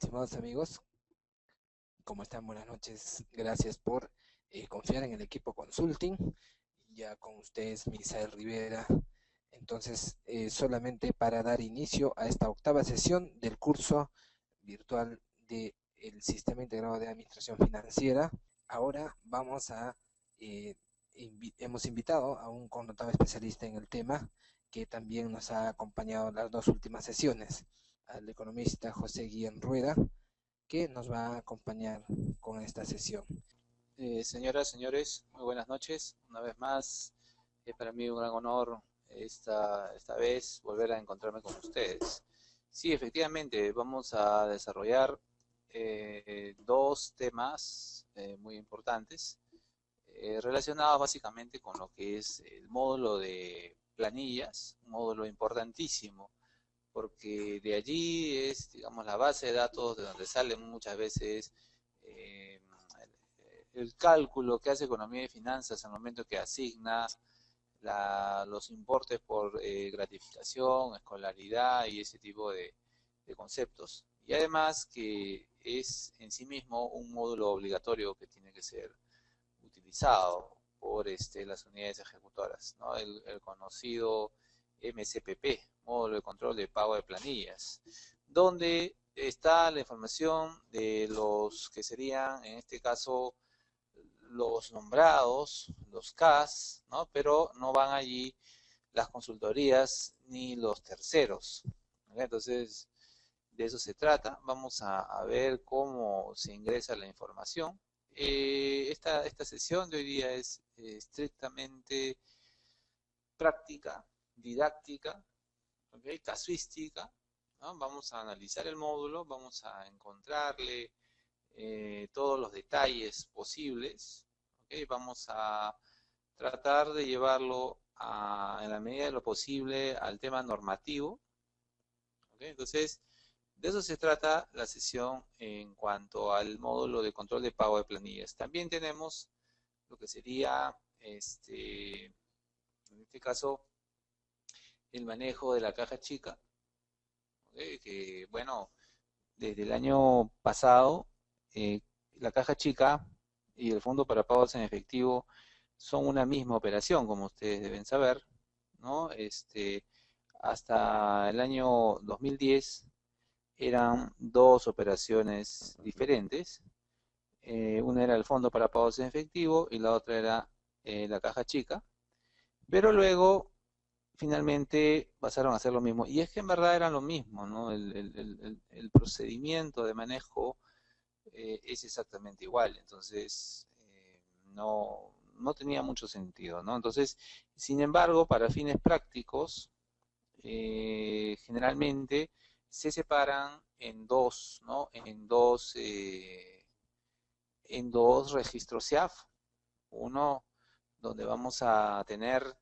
estimados amigos, ¿cómo están? Buenas noches. Gracias por confiar en el equipo Consulting. Ya con ustedes, Misael Rivera. Entonces, solamente para dar inicio a esta octava sesión del curso virtual del Sistema Integrado de Administración Financiera. Ahora eh, hemos invitado a un connotado especialista en el tema que también nos ha acompañado en las dos últimas sesiones, al economista José Guillén Rueda, que nos va a acompañar con esta sesión. Señoras, señores, muy buenas noches. Una vez más, es para mí un gran honor esta vez volver a encontrarme con ustedes. Sí, efectivamente, vamos a desarrollar dos temas muy importantes relacionados básicamente con lo que es el módulo de planillas, un módulo importantísimo, porque de allí es, digamos, la base de datos de donde salen muchas veces eh, el cálculo que hace Economía y Finanzas al momento que asigna los importes por gratificación, escolaridad y ese tipo de conceptos. Y además que es en sí mismo un módulo obligatorio que tiene que ser utilizado por las unidades ejecutoras, ¿no? El conocido MCPP, módulo de control de pago de planillas, donde está la información de los que serían, en este caso, los nombrados, los CAS, ¿no? Pero no van allí las consultorías ni los terceros. ¿Okay? Entonces, de eso se trata. Vamos a ver cómo se ingresa la información. Esta sesión de hoy día es estrictamente práctica, didáctica, ¿okay? Casuística, ¿no? Vamos a analizar el módulo, vamos a encontrarle todos los detalles posibles, ¿okay? Vamos a tratar de llevarlo en la medida de lo posible al tema normativo, ¿okay? Entonces, de eso se trata la sesión en cuanto al módulo de control de pago de planillas. También tenemos lo que sería, en este caso, el manejo de la caja chica, ¿okay? Que bueno, desde el año pasado, eh, la caja chica y el fondo para pagos en efectivo son una misma operación, como ustedes deben saber, ¿no? Hasta el año 2010 eran dos operaciones diferentes. Una era el fondo para pagos en efectivo y la otra era la caja chica. Pero luego finalmente pasaron a hacer lo mismo. Y es que en verdad eran lo mismo, ¿no? El procedimiento de manejo es exactamente igual. Entonces, no tenía mucho sentido, ¿no? Entonces, sin embargo, para fines prácticos, generalmente se separan en dos, ¿no? En dos registros SIAF. Uno donde vamos a tener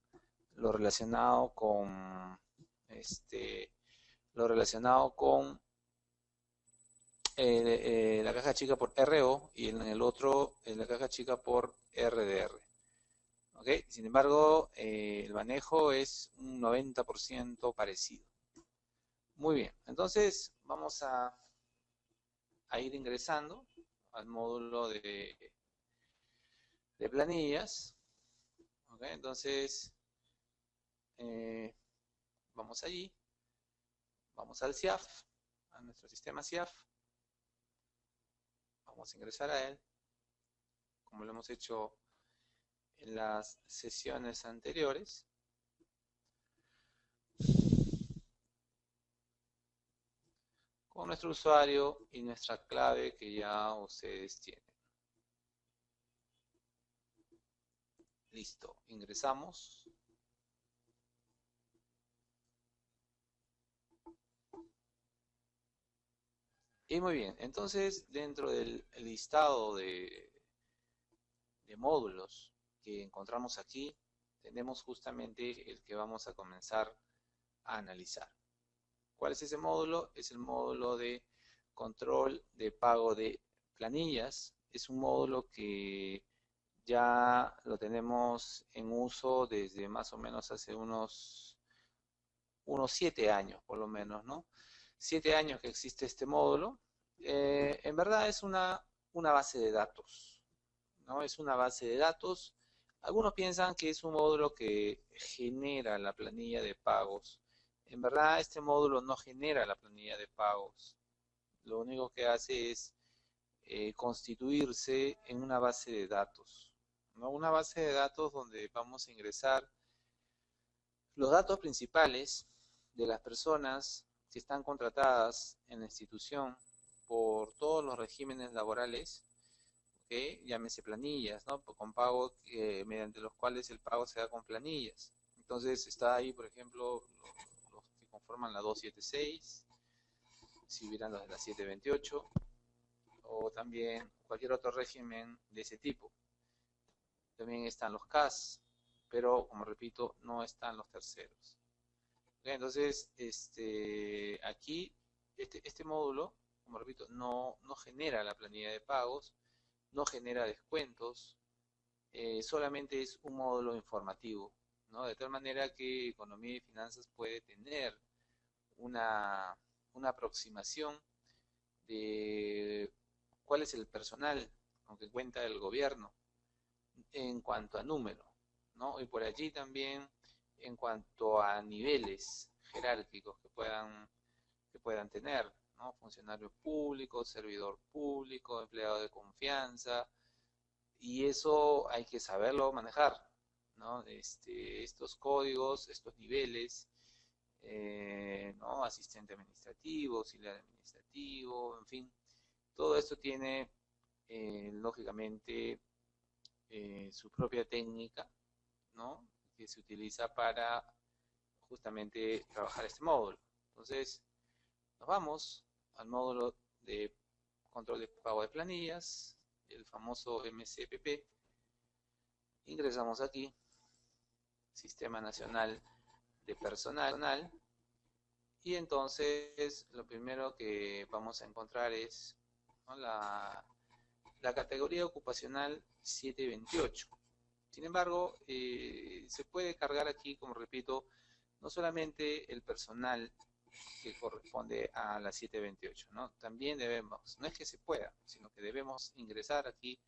lo relacionado con este lo relacionado con la caja chica por RO y en el otro la caja chica por RDR. ¿Okay? Sin embargo, el manejo es un 90% parecido. Muy bien, entonces vamos a ir ingresando al módulo de planillas. ¿Okay? Entonces, eh, vamos allí, vamos al SIAF, a nuestro sistema SIAF, vamos a ingresar a él, como lo hemos hecho en las sesiones anteriores. Con nuestro usuario y nuestra clave que ya ustedes tienen. Listo, ingresamos. Y muy bien, entonces dentro del listado de módulos que encontramos aquí, tenemos justamente el que vamos a comenzar a analizar. ¿Cuál es ese módulo? Es el módulo de control de pago de planillas. Es un módulo que ya lo tenemos en uso desde más o menos hace unos 7 años, por lo menos, ¿no? 7 años que existe este módulo. En verdad es una base de datos, ¿no? Es una base de datos. Algunos piensan que es un módulo que genera la planilla de pagos. En verdad, este módulo no genera la planilla de pagos. Lo único que hace es constituirse en una base de datos, ¿no? Una base de datos donde vamos a ingresar los datos principales de las personas que están contratadas en la institución por todos los regímenes laborales, ¿okay? Llámese planillas, ¿no? Con pago mediante los cuales el pago se da con planillas. Entonces está ahí, por ejemplo, los que conforman la 276, si hubieran los de la 728, o también cualquier otro régimen de ese tipo. También están los CAS, pero como repito, no están los terceros. Entonces, aquí, este módulo, como repito, no genera la planilla de pagos, no genera descuentos, solamente es un módulo informativo, ¿no? De tal manera que Economía y Finanzas puede tener una, una aproximación de cuál es el personal con que cuenta el gobierno en cuanto a número, ¿no? Y por allí también en cuanto a niveles jerárquicos que puedan tener, ¿no? Funcionario público, servidor público, empleado de confianza, y eso hay que saberlo manejar, ¿no? Estos códigos, estos niveles, ¿no? Asistente administrativo, auxiliar administrativo, en fin, todo esto tiene, lógicamente, su propia técnica, ¿no? Que se utiliza para justamente trabajar este módulo. Entonces, nos vamos al módulo de control de pago de planillas, el famoso MCPP. Ingresamos aquí, Sistema Nacional de Personal, y entonces lo primero que vamos a encontrar es, ¿no? la categoría ocupacional 728. Sin embargo, se puede cargar aquí, como repito, no solamente el personal que corresponde a la 728, ¿no? También debemos, no es que se pueda, sino que debemos ingresar aquí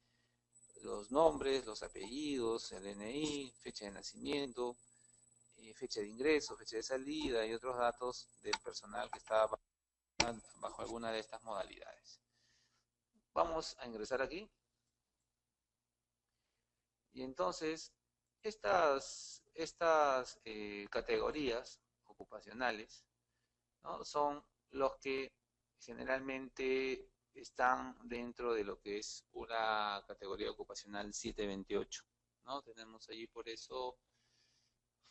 los nombres, los apellidos, el DNI, fecha de nacimiento, fecha de ingreso, fecha de salida y otros datos del personal que está bajo alguna de estas modalidades. Vamos a ingresar aquí y entonces estas categorías ocupacionales, ¿no? Son los que generalmente están dentro de lo que es una categoría ocupacional 728, ¿no? Tenemos allí por eso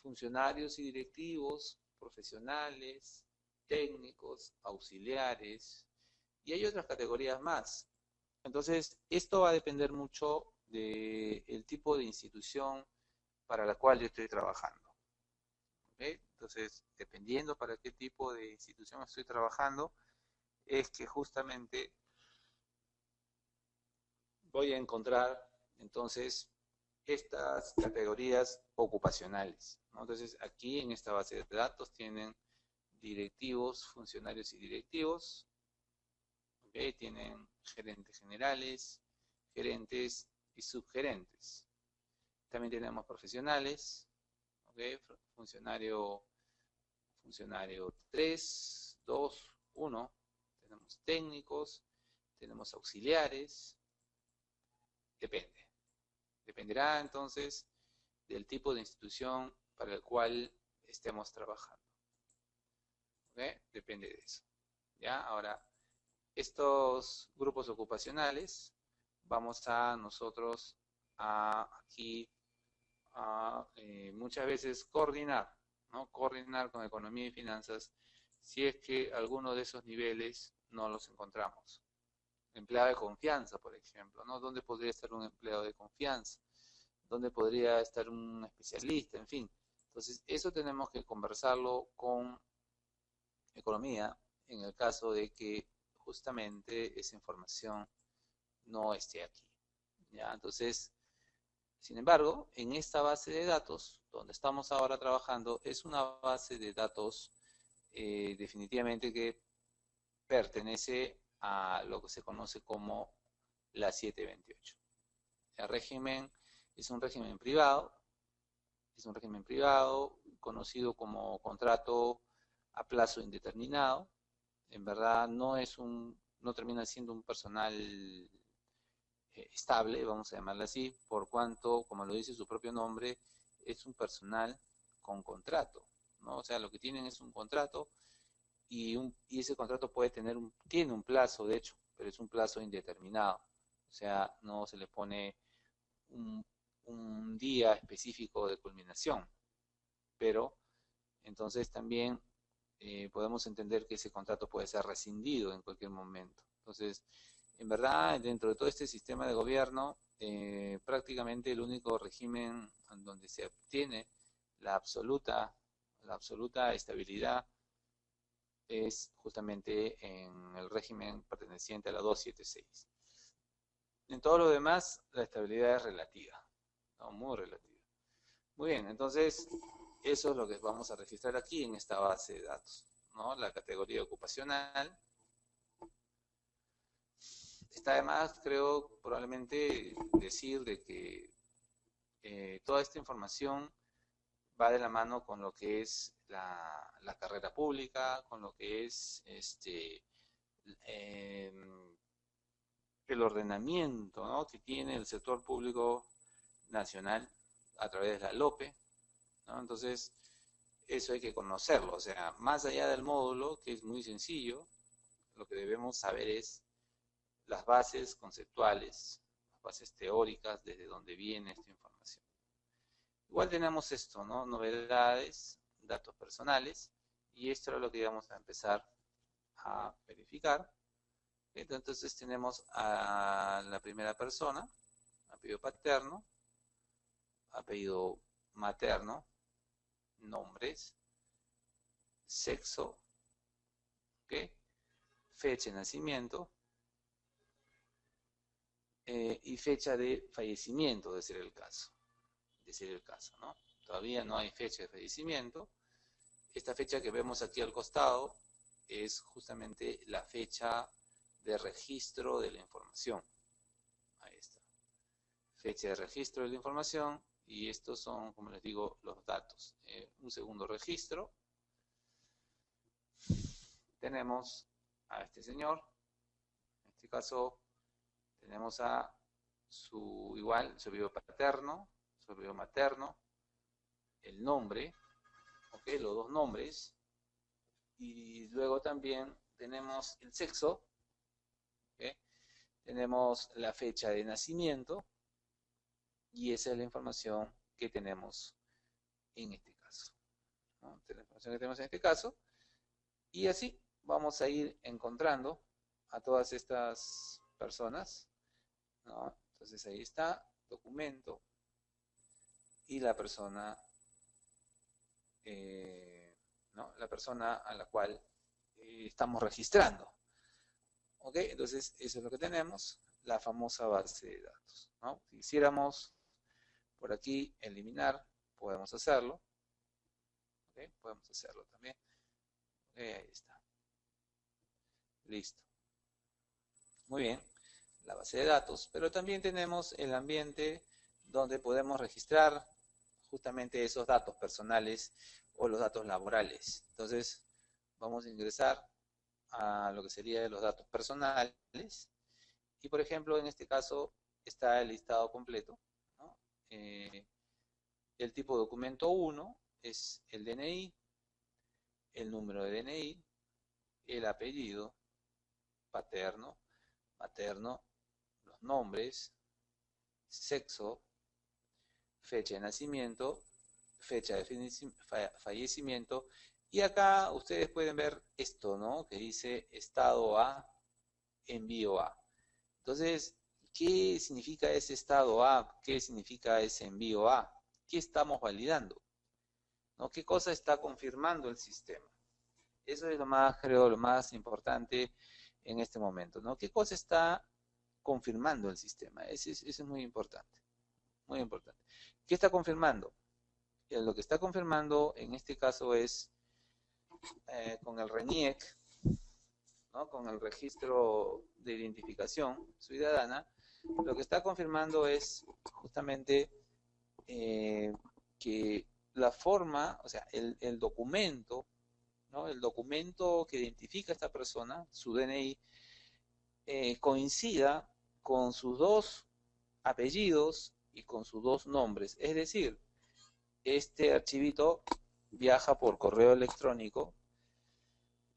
funcionarios y directivos, profesionales, técnicos, auxiliares, y hay otras categorías más. Entonces, esto va a depender mucho del tipo de institución para la cual yo estoy trabajando. ¿Okay? Entonces, dependiendo para qué tipo de institución estoy trabajando, es que justamente voy a encontrar entonces estas categorías ocupacionales, ¿no? Entonces, aquí en esta base de datos tienen directivos, funcionarios y directivos, ¿okay? Tienen gerentes generales, gerentes y subgerentes. También tenemos profesionales, ¿okay? Funcionario 3, 2, 1. Tenemos técnicos, tenemos auxiliares, depende. Dependerá entonces del tipo de institución para el cual estemos trabajando. ¿Okay? Depende de eso. ¿Ya? Ahora, estos grupos ocupacionales vamos a nosotros aquí muchas veces coordinar, ¿no? Coordinar con economía y finanzas si es que alguno de esos niveles no los encontramos. Empleado de confianza, por ejemplo, ¿no? ¿Dónde podría estar un empleado de confianza? ¿Dónde podría estar un especialista? En fin. Entonces, eso tenemos que conversarlo con economía en el caso de que justamente esa información no esté aquí. ¿Ya? Entonces, sin embargo, en esta base de datos, donde estamos ahora trabajando, es una base de datos definitivamente que pertenece a lo que se conoce como la 728. El régimen es un régimen privado, conocido como contrato a plazo indeterminado. En verdad no termina siendo un personal estable, vamos a llamarlo así, por cuanto, como lo dice su propio nombre, es un personal con contrato, ¿no? O sea, lo que tienen es un contrato y ese contrato tiene un plazo, de hecho, pero es un plazo indeterminado. O sea, no se le pone un, un día específico de culminación, pero entonces también podemos entender que ese contrato puede ser rescindido en cualquier momento. Entonces, en verdad, dentro de todo este sistema de gobierno, prácticamente el único régimen en donde se obtiene la absoluta estabilidad es justamente en el régimen perteneciente a la 276. En todo lo demás, la estabilidad es relativa, ¿no? Muy relativa. Muy bien, entonces eso es lo que vamos a registrar aquí en esta base de datos, ¿no? La categoría ocupacional. Está además, creo, probablemente decir de que toda esta información va de la mano con lo que es la carrera pública, con lo que es eh, el ordenamiento, ¿no?, que tiene el sector público nacional a través de la LOPE, ¿no? Entonces, eso hay que conocerlo. O sea, más allá del módulo, que es muy sencillo, lo que debemos saber es las bases conceptuales, las bases teóricas, desde donde viene esta información. Igual tenemos esto, ¿no? Novedades, datos personales, y esto es lo que vamos a empezar a verificar. Entonces tenemos a la primera persona, apellido paterno, apellido materno, nombres, sexo, ¿ok?, fecha de nacimiento y fecha de fallecimiento, de ser el caso. ¿No? Todavía no hay fecha de fallecimiento. Esta fecha que vemos aquí al costado es justamente la fecha de registro de la información. Ahí está. Fecha de registro de la información, y estos son, como les digo, los datos. Un segundo registro. Tenemos a este señor. En este caso tenemos a su apellido paterno, su apellido materno, el nombre, ¿ok?, los dos nombres, y luego también tenemos el sexo, ¿ok?, tenemos la fecha de nacimiento, y esa es la información que tenemos en este caso, ¿no? La información que tenemos en este caso, y así vamos a ir encontrando a todas estas personas, ¿no? Entonces ahí está, documento, y la persona, ¿no?, la persona a la cual estamos registrando. ¿Ok? Entonces eso es lo que tenemos, la famosa base de datos, ¿no? Si quisiéramos por aquí eliminar, podemos hacerlo. ¿Ok? Podemos hacerlo también. Ahí está. Listo. Muy bien. La base de datos. Pero también tenemos el ambiente donde podemos registrar justamente esos datos personales o los datos laborales. Entonces, vamos a ingresar a lo que sería los datos personales. Y, por ejemplo, en este caso está el listado completo, ¿no? El tipo de documento 1 es el DNI, el número de DNI, el apellido, paterno, materno, los nombres, sexo, fecha de nacimiento, fecha de fallecimiento, y acá ustedes pueden ver esto, ¿no?, que dice estado A, envío A. Entonces, ¿qué significa ese estado A? ¿Qué significa ese envío A? ¿Qué estamos validando? ¿No? ¿Qué cosa está confirmando el sistema? Eso es lo más, creo, lo más importante en este momento, ¿no? ¿Qué cosa está confirmando el sistema? Eso es muy importante, muy importante. ¿Qué está confirmando? Lo que está confirmando en este caso es con el RENIEC, ¿no? Con el registro de identificación ciudadana, lo que está confirmando es justamente que la forma, o sea, el documento, ¿no? El documento que identifica a esta persona, su DNI, coincida con sus dos apellidos y con sus dos nombres. Es decir, este archivito viaja por correo electrónico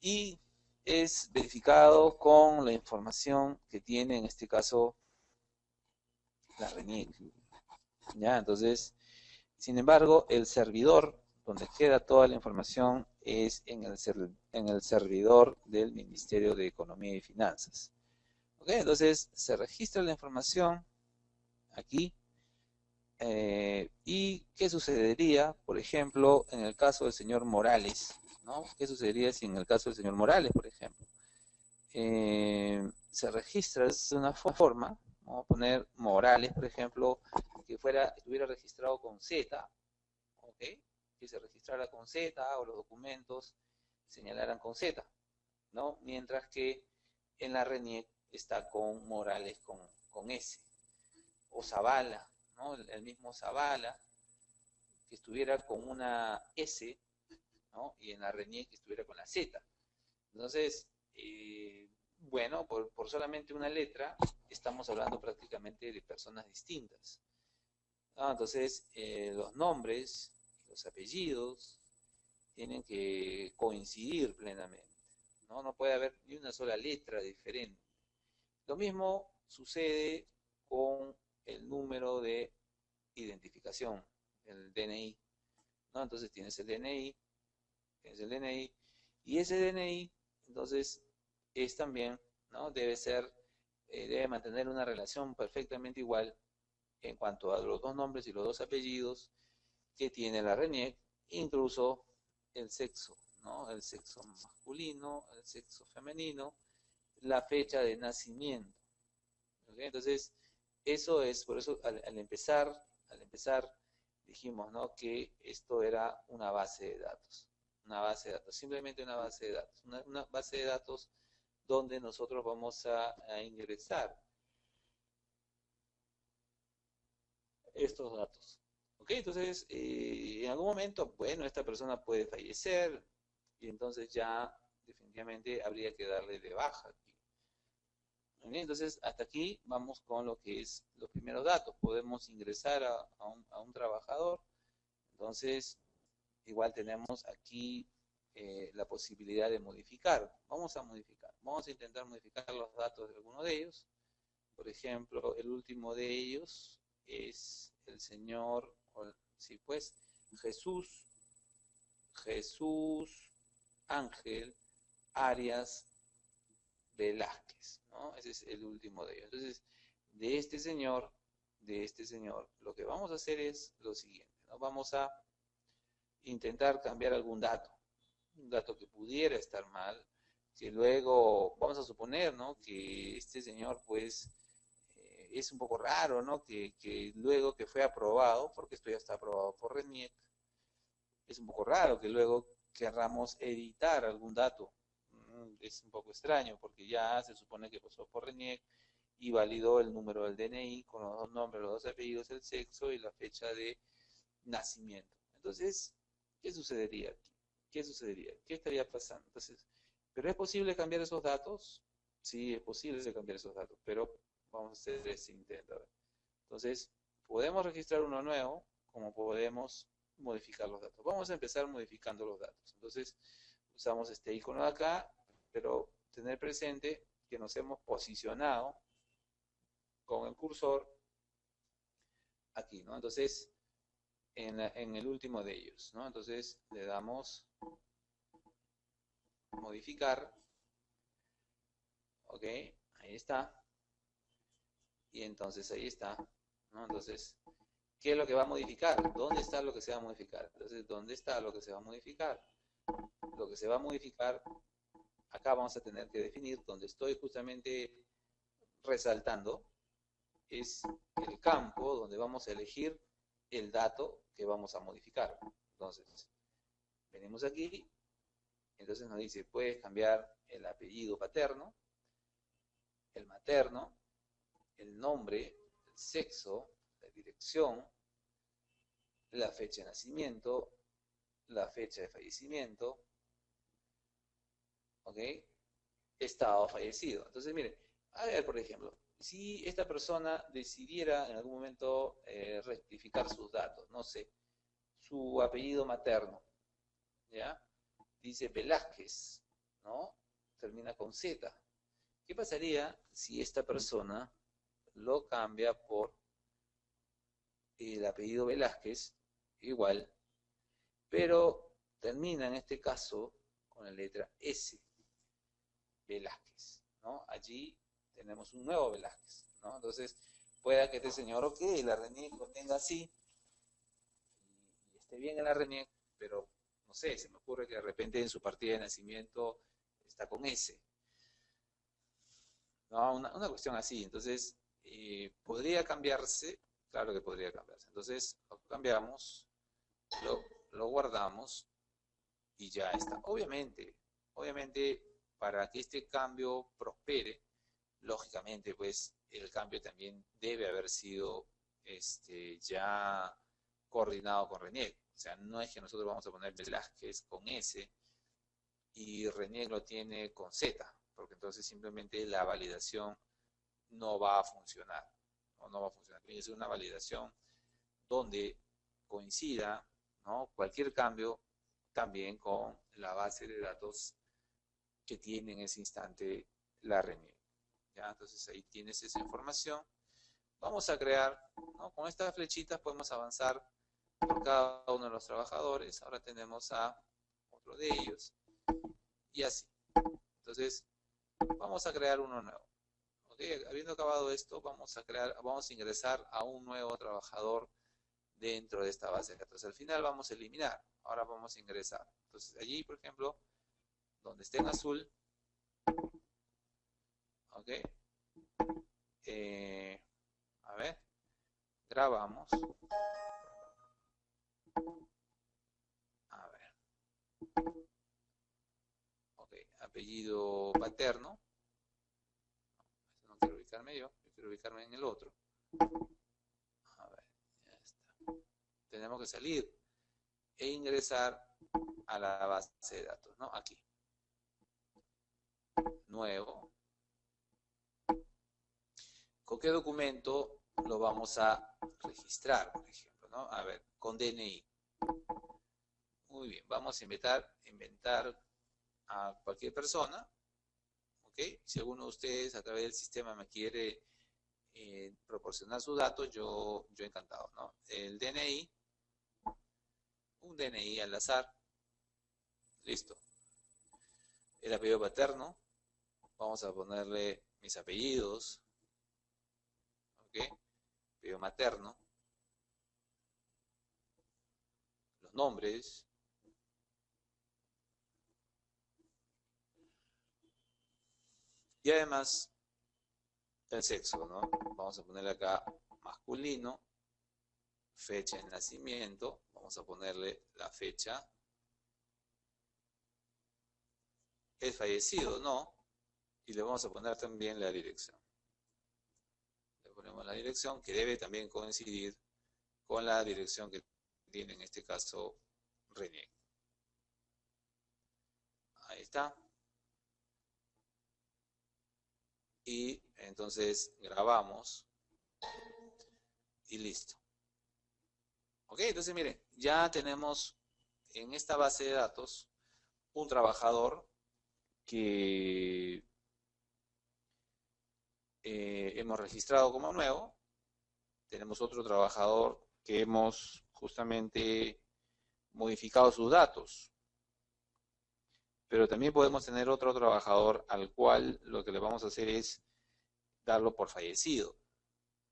y es verificado con la información que tiene, en este caso, la RENIEC. ¿Ya? Entonces, sin embargo, el servidor donde queda toda la información es en el servidor del Ministerio de Economía y Finanzas. ¿Ok? Entonces, se registra la información aquí. ¿Y qué sucedería, por ejemplo, en el caso del señor Morales? ¿No? ¿Qué sucedería si en el caso del señor Morales, por ejemplo? Se registra de una forma, vamos a poner Morales, por ejemplo, que estuviera registrado con Z, ¿ok? Que se registrara con Z o los documentos señalaran con Z, ¿no? Mientras que en la RENIEC está con Morales con S. O Zavala, ¿no? El mismo Zavala, que estuviera con una S, ¿no? Y en la RENIEC que estuviera con la Z. Entonces, bueno, por solamente una letra, estamos hablando prácticamente de personas distintas. ¿No? Entonces, los nombres, los apellidos, tienen que coincidir plenamente. ¿No? No puede haber ni una sola letra diferente. Lo mismo sucede con el número de identificación, el DNI. ¿No? Entonces tienes el DNI, y ese DNI, entonces, es también, ¿no? Debe mantener una relación perfectamente igual en cuanto a los dos nombres y los dos apellidos que tiene la RENIEC, incluso el sexo, ¿no? El sexo masculino, el sexo femenino, la fecha de nacimiento. ¿Okay? Entonces, eso es, por eso al empezar, dijimos, ¿no? Que esto era una base de datos. Una base de datos, simplemente una base de datos. Una base de datos donde nosotros vamos a ingresar estos datos. ¿Ok? Entonces, en algún momento, bueno, esta persona puede fallecer y entonces ya definitivamente habría que darle de baja aquí. ¿Ok? Entonces, hasta aquí vamos con lo que es los primeros datos. Podemos ingresar a un trabajador. Entonces, igual tenemos aquí la posibilidad de modificar. Vamos a modificar. Vamos a intentar modificar los datos de alguno de ellos. Por ejemplo, el último de ellos es el señor, sí, pues, Jesús Ángel Arias Velázquez, ¿no? Ese es el último de ellos. Entonces, de este señor, lo que vamos a hacer es lo siguiente, ¿no? Vamos a intentar cambiar algún dato, un dato que pudiera estar mal, que luego, vamos a suponer, ¿no? Que este señor, pues, es un poco raro, ¿no? Que luego que fue aprobado, porque esto ya está aprobado por RENIEC, es un poco raro que luego querramos editar algún dato. Es un poco extraño, porque ya se supone que pasó por RENIEC y validó el número del DNI con los dos nombres, los dos apellidos, el sexo y la fecha de nacimiento. Entonces, ¿qué sucedería aquí? ¿Qué sucedería? ¿Qué estaría pasando? Entonces, ¿pero es posible cambiar esos datos? Sí, es posible cambiar esos datos, pero vamos a hacer ese intento. Entonces, podemos registrar uno nuevo, como podemos modificar los datos. Vamos a empezar modificando los datos. Entonces, usamos este icono de acá, pero tener presente que nos hemos posicionado con el cursor aquí, ¿no? Entonces, en el último de ellos, ¿no? Entonces, le damos modificar, ok, ahí está, y entonces ahí está, ¿no? Entonces, ¿qué es lo que va a modificar? ¿Dónde está lo que se va a modificar? Entonces, ¿dónde está lo que se va a modificar? Lo que se va a modificar, acá vamos a tener que definir, donde estoy justamente resaltando, es el campo donde vamos a elegir el dato que vamos a modificar. Entonces, venimos aquí, entonces nos dice, puedes cambiar el apellido paterno, el materno, el nombre, el sexo, la dirección, la fecha de nacimiento, la fecha de fallecimiento, ¿ok? Estado fallecido. Entonces, miren, a ver, por ejemplo, si esta persona decidiera en algún momento rectificar sus datos, no sé, su apellido materno, ¿ya? Dice Velázquez, ¿no? Termina con Z. ¿Qué pasaría si esta persona lo cambia por el apellido Velázquez, igual, pero termina en este caso con la letra S, Velázquez, ¿no? Allí tenemos un nuevo Velázquez, ¿no? Entonces, pueda que este señor, ok, la RENIEC lo tenga así, y esté bien en la RENIEC, pero no sé, se me ocurre que de repente en su partida de nacimiento está con S, ¿no? Una cuestión así. Entonces, ¿podría cambiarse? Claro que podría cambiarse. Entonces, lo cambiamos, lo, lo guardamos y ya está. Obviamente, para que este cambio prospere, lógicamente, pues, el cambio también debe haber sido ya coordinado con RENIEC. O sea, no es que nosotros vamos a poner Velázquez con S y RENIEC lo tiene con Z, porque entonces simplemente la validación no va a funcionar. No va a funcionar. Tiene que ser una validación donde coincida, ¿no?, cualquier cambio también con la base de datos que tiene en ese instante la RENIEC. ¿Ya? Entonces ahí tienes esa información. Vamos a crear, ¿no? Con estas flechitas podemos avanzar por cada uno de los trabajadores. Ahora tenemos a otro de ellos y así. Entonces vamos a crear uno nuevo. ¿Okay? Habiendo acabado esto, vamos a ingresar a un nuevo trabajador dentro de esta base de datos. Al final vamos a eliminar, ahora vamos a ingresar. Entonces allí, por ejemplo, donde esté en azul, ¿ok? A ver, grabamos. A ver, ok, apellido paterno. No quiero ubicarme yo quiero ubicarme en el otro. A ver, ya está. Tenemos que salir e ingresar a la base de datos, ¿no? Aquí. Nuevo. ¿Con qué documento lo vamos a registrar, por ejemplo, ¿no? A ver, con DNI. Muy bien, vamos a inventar a cualquier persona, ¿ok? Si alguno de ustedes a través del sistema me quiere proporcionar sus datos, yo encantado, ¿no? El DNI, un DNI al azar, listo. El apellido paterno, vamos a ponerle mis apellidos, ¿ok? Apellido materno, los nombres, y además el sexo, ¿no? Vamos a ponerle acá masculino, fecha de nacimiento, vamos a ponerle la fecha, es fallecido, ¿no? Y le vamos a poner también la dirección. Le ponemos la dirección que debe también coincidir con la dirección que tiene en este caso RENIEC. Ahí está. Y entonces grabamos y listo. Ok, entonces miren, ya tenemos en esta base de datos un trabajador que hemos registrado como nuevo. Tenemos otro trabajador que hemos justamente modificado sus datos. Pero también podemos tener otro trabajador al cual lo que le vamos a hacer es darlo por fallecido.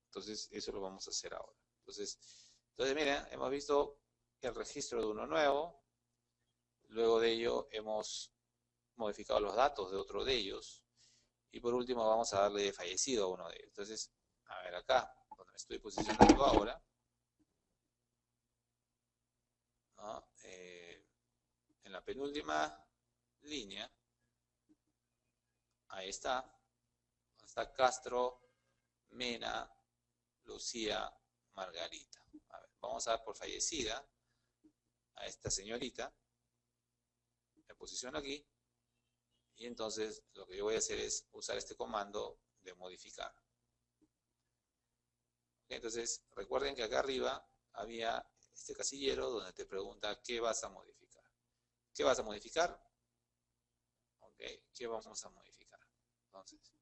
Entonces, eso lo vamos a hacer ahora. Entonces miren, hemos visto el registro de uno nuevo. Luego de ello hemos modificado los datos de otro de ellos. Y por último vamos a darle de fallecido a uno de ellos. Entonces, a ver acá, donde me estoy posicionando ahora, ¿no? En la penúltima línea, Ahí está. Está Castro, Mena, Lucía, Margarita. A ver, vamos a dar por fallecida a esta señorita. Me posiciono aquí. Y entonces lo que yo voy a hacer es usar este comando de modificar. Entonces recuerden que acá arriba había este casillero donde te pregunta qué vas a modificar. ¿Qué vas a modificar? Ok, ¿qué vamos a modificar? Entonces,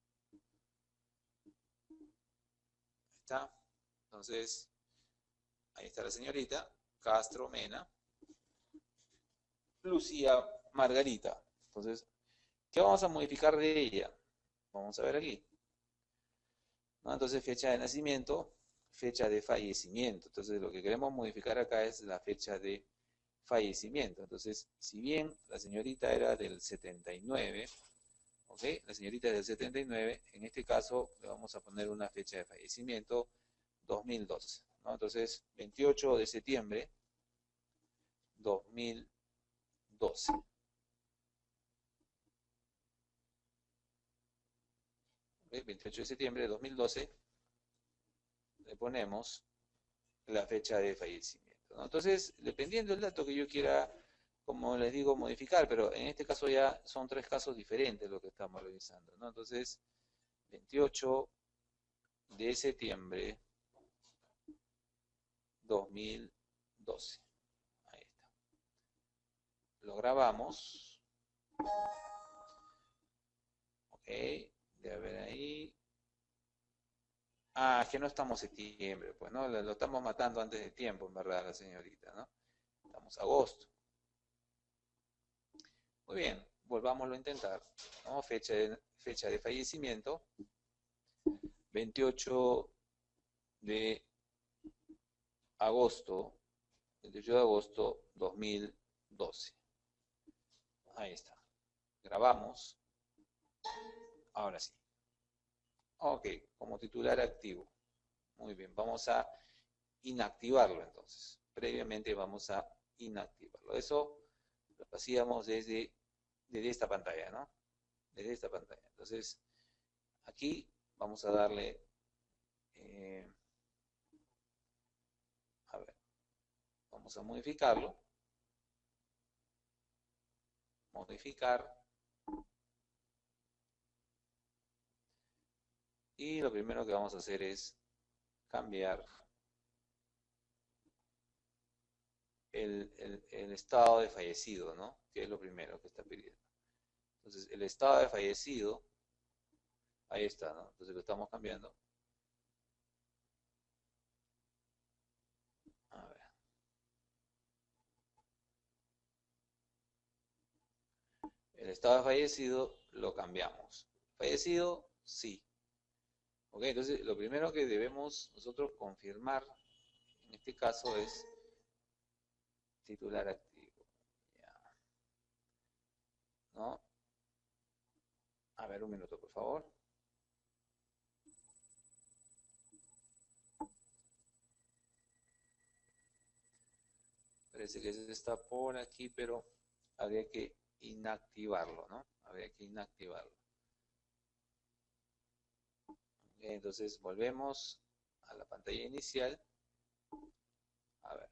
ahí está. Entonces, ahí está la señorita, Castro Mena, Lucía Margarita. Entonces, ¿qué vamos a modificar de ella? Vamos a ver aquí. ¿No? Entonces, fecha de nacimiento, fecha de fallecimiento. Entonces, lo que queremos modificar acá es la fecha de fallecimiento. Entonces, si bien la señorita era del 79, ¿ok? La señorita es del 79, en este caso le vamos a poner una fecha de fallecimiento 2012, ¿no? Entonces, 28 de septiembre 2012. ¿Ok? 28 de septiembre de 2012 le ponemos la fecha de fallecimiento, ¿no? Entonces, dependiendo del dato que yo quiera, como les digo, modificar, pero en este caso ya son 3 casos diferentes lo que estamos revisando, ¿no? Entonces, 28 de septiembre 2012. Ahí está. Lo grabamos. Ok, de ver ahí. Ah, es que no estamos septiembre, pues, ¿no? Lo estamos matando antes de tiempo, en verdad, la señorita, ¿no? Estamos agosto. Muy bien, volvámoslo a intentar, ¿no? Fecha de fallecimiento, 28 de agosto, 28 de agosto 2012. Ahí está. Grabamos. Ahora sí. Ok, como titular activo. Muy bien, vamos a inactivarlo entonces. Previamente vamos a inactivarlo. Eso lo hacíamos desde esta pantalla, ¿no? Desde esta pantalla. Entonces, aquí vamos a darle, a ver, vamos a modificarlo. Modificar. Y lo primero que vamos a hacer es cambiar el estado de fallecido, ¿no? Que es lo primero que está pidiendo. Entonces, el estado de fallecido, ahí está, ¿no? Entonces lo estamos cambiando. A ver. El estado de fallecido lo cambiamos. Fallecido, sí. Ok, entonces lo primero que debemos nosotros confirmar, en este caso, es titular activo. Ya. ¿No? A ver, un minuto, por favor. Parece que está por aquí, pero habría que inactivarlo, ¿no? Habría que inactivarlo. Entonces volvemos a la pantalla inicial. A ver.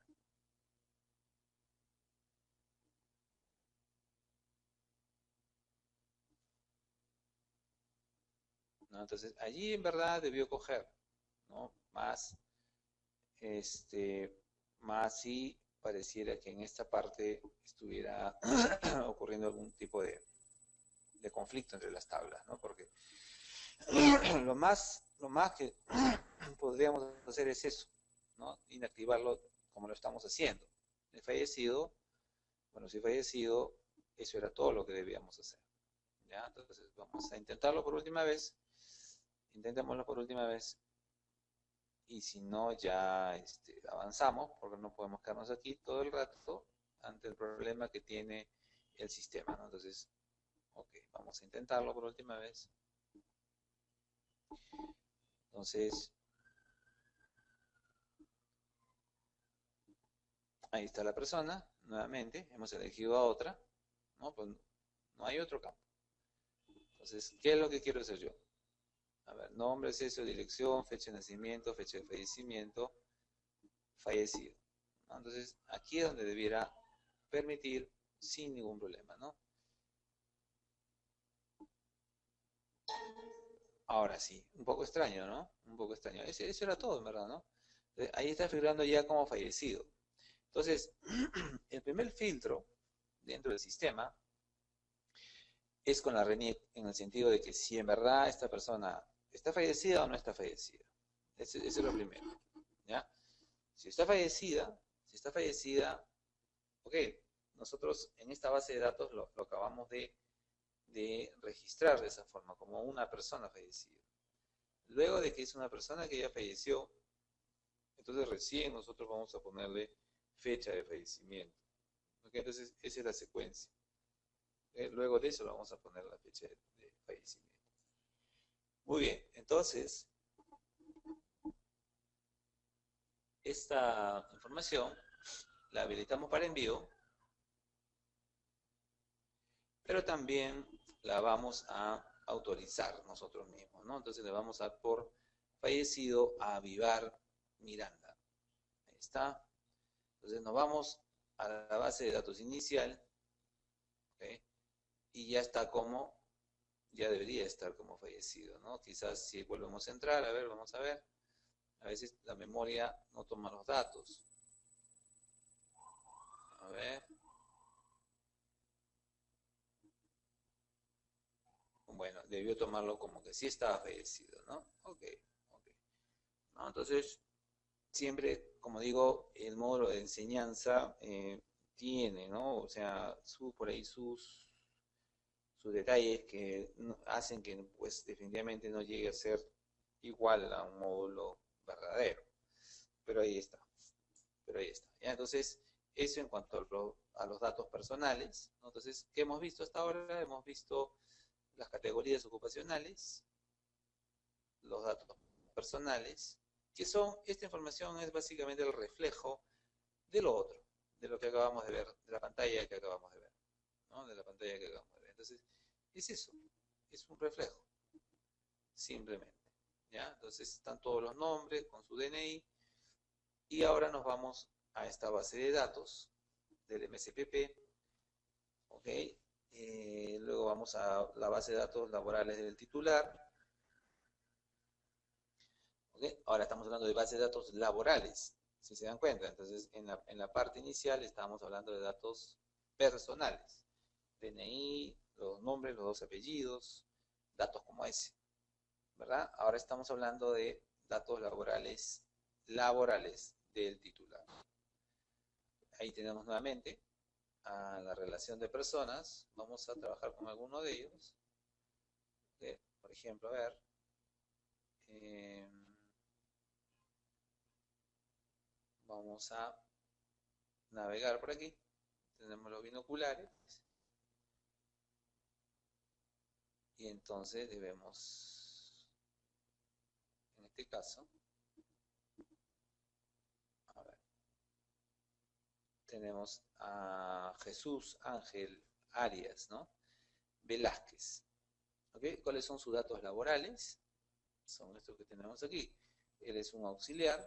¿No? Entonces allí en verdad debió coger, ¿no? Más si pareciera que en esta parte estuviera ocurriendo algún tipo de conflicto entre las tablas, ¿no? Porque lo más que podríamos hacer es eso, ¿no? Inactivarlo como lo estamos haciendo. El fallecido, bueno, si fallecido, eso era todo lo que debíamos hacer. ¿Ya? Entonces vamos a intentarlo por última vez. Intentémoslo por última vez. Y si no, ya avanzamos, porque no podemos quedarnos aquí todo el rato ante el problema que tiene el sistema, ¿no? Entonces, ok, vamos a intentarlo por última vez. Entonces, ahí está la persona, nuevamente, hemos elegido a otra, ¿no? Pues no hay otro campo. Entonces, ¿qué es lo que quiero hacer yo? A ver, nombre, sexo, dirección, fecha de nacimiento, fecha de fallecimiento, fallecido, ¿no? Entonces, aquí es donde debiera permitir sin ningún problema, ¿no? Ahora sí, un poco extraño, ¿no? Un poco extraño. Eso era todo, en verdad, ¿no? Ahí está figurando ya como fallecido. Entonces, el primer filtro dentro del sistema es con la RENIEC en el sentido de que si en verdad esta persona está fallecida o no está fallecida. Eso es lo primero, ¿ya? Si está fallecida, ok, nosotros en esta base de datos lo acabamos de registrar de esa forma, como una persona fallecida. Luego de que es una persona que ya falleció, entonces recién nosotros vamos a ponerle fecha de fallecimiento. ¿Okay? Entonces, esa es la secuencia. Luego de eso vamos a poner la fecha de fallecimiento. Muy bien, entonces, esta información la habilitamos para envío, pero también la vamos a autorizar nosotros mismos, ¿no? Entonces le vamos a dar por fallecido a Vivar Miranda. Ahí está. Entonces nos vamos a la base de datos inicial, ¿okay? Y ya está como, ya debería estar como fallecido, ¿no? Quizás si volvemos a entrar, a ver, vamos a ver. A veces la memoria no toma los datos. A ver. Bueno, debió tomarlo como que sí estaba fallecido, ¿no? Ok, ok. ¿No? Entonces, siempre, como digo, el módulo de enseñanza tiene, ¿no? O sea, por ahí sus detalles que hacen que, pues, definitivamente no llegue a ser igual a un módulo verdadero. Pero ahí está, pero ahí está. ¿Ya? Entonces, eso en cuanto a los datos personales, ¿no? Entonces, ¿qué hemos visto hasta ahora? Hemos visto las categorías ocupacionales, los datos personales, que son, esta información es básicamente el reflejo de lo otro, de lo que acabamos de ver, de la pantalla que acabamos de ver, ¿no? De la pantalla que acabamos de ver. Entonces, es eso, es un reflejo, simplemente, ¿ya? Entonces están todos los nombres con su DNI y ahora nos vamos a esta base de datos del MSPP, ¿ok? Luego vamos a la base de datos laborales del titular, ¿okay? Ahora estamos hablando de bases de datos laborales, si se dan cuenta. Entonces, en la parte inicial estábamos hablando de datos personales. DNI, los nombres, los dos apellidos, datos como ese, ¿verdad? Ahora estamos hablando de datos laborales del titular. Ahí tenemos nuevamente a la relación de personas. Vamos a trabajar con alguno de ellos. Por ejemplo, a ver. Vamos a navegar por aquí. Tenemos los binoculares. Y entonces debemos, en este caso, a ver, tenemos a Jesús Ángel Arias, ¿no? Velázquez. ¿Okay? ¿Cuáles son sus datos laborales? Son estos que tenemos aquí. Él es un auxiliar.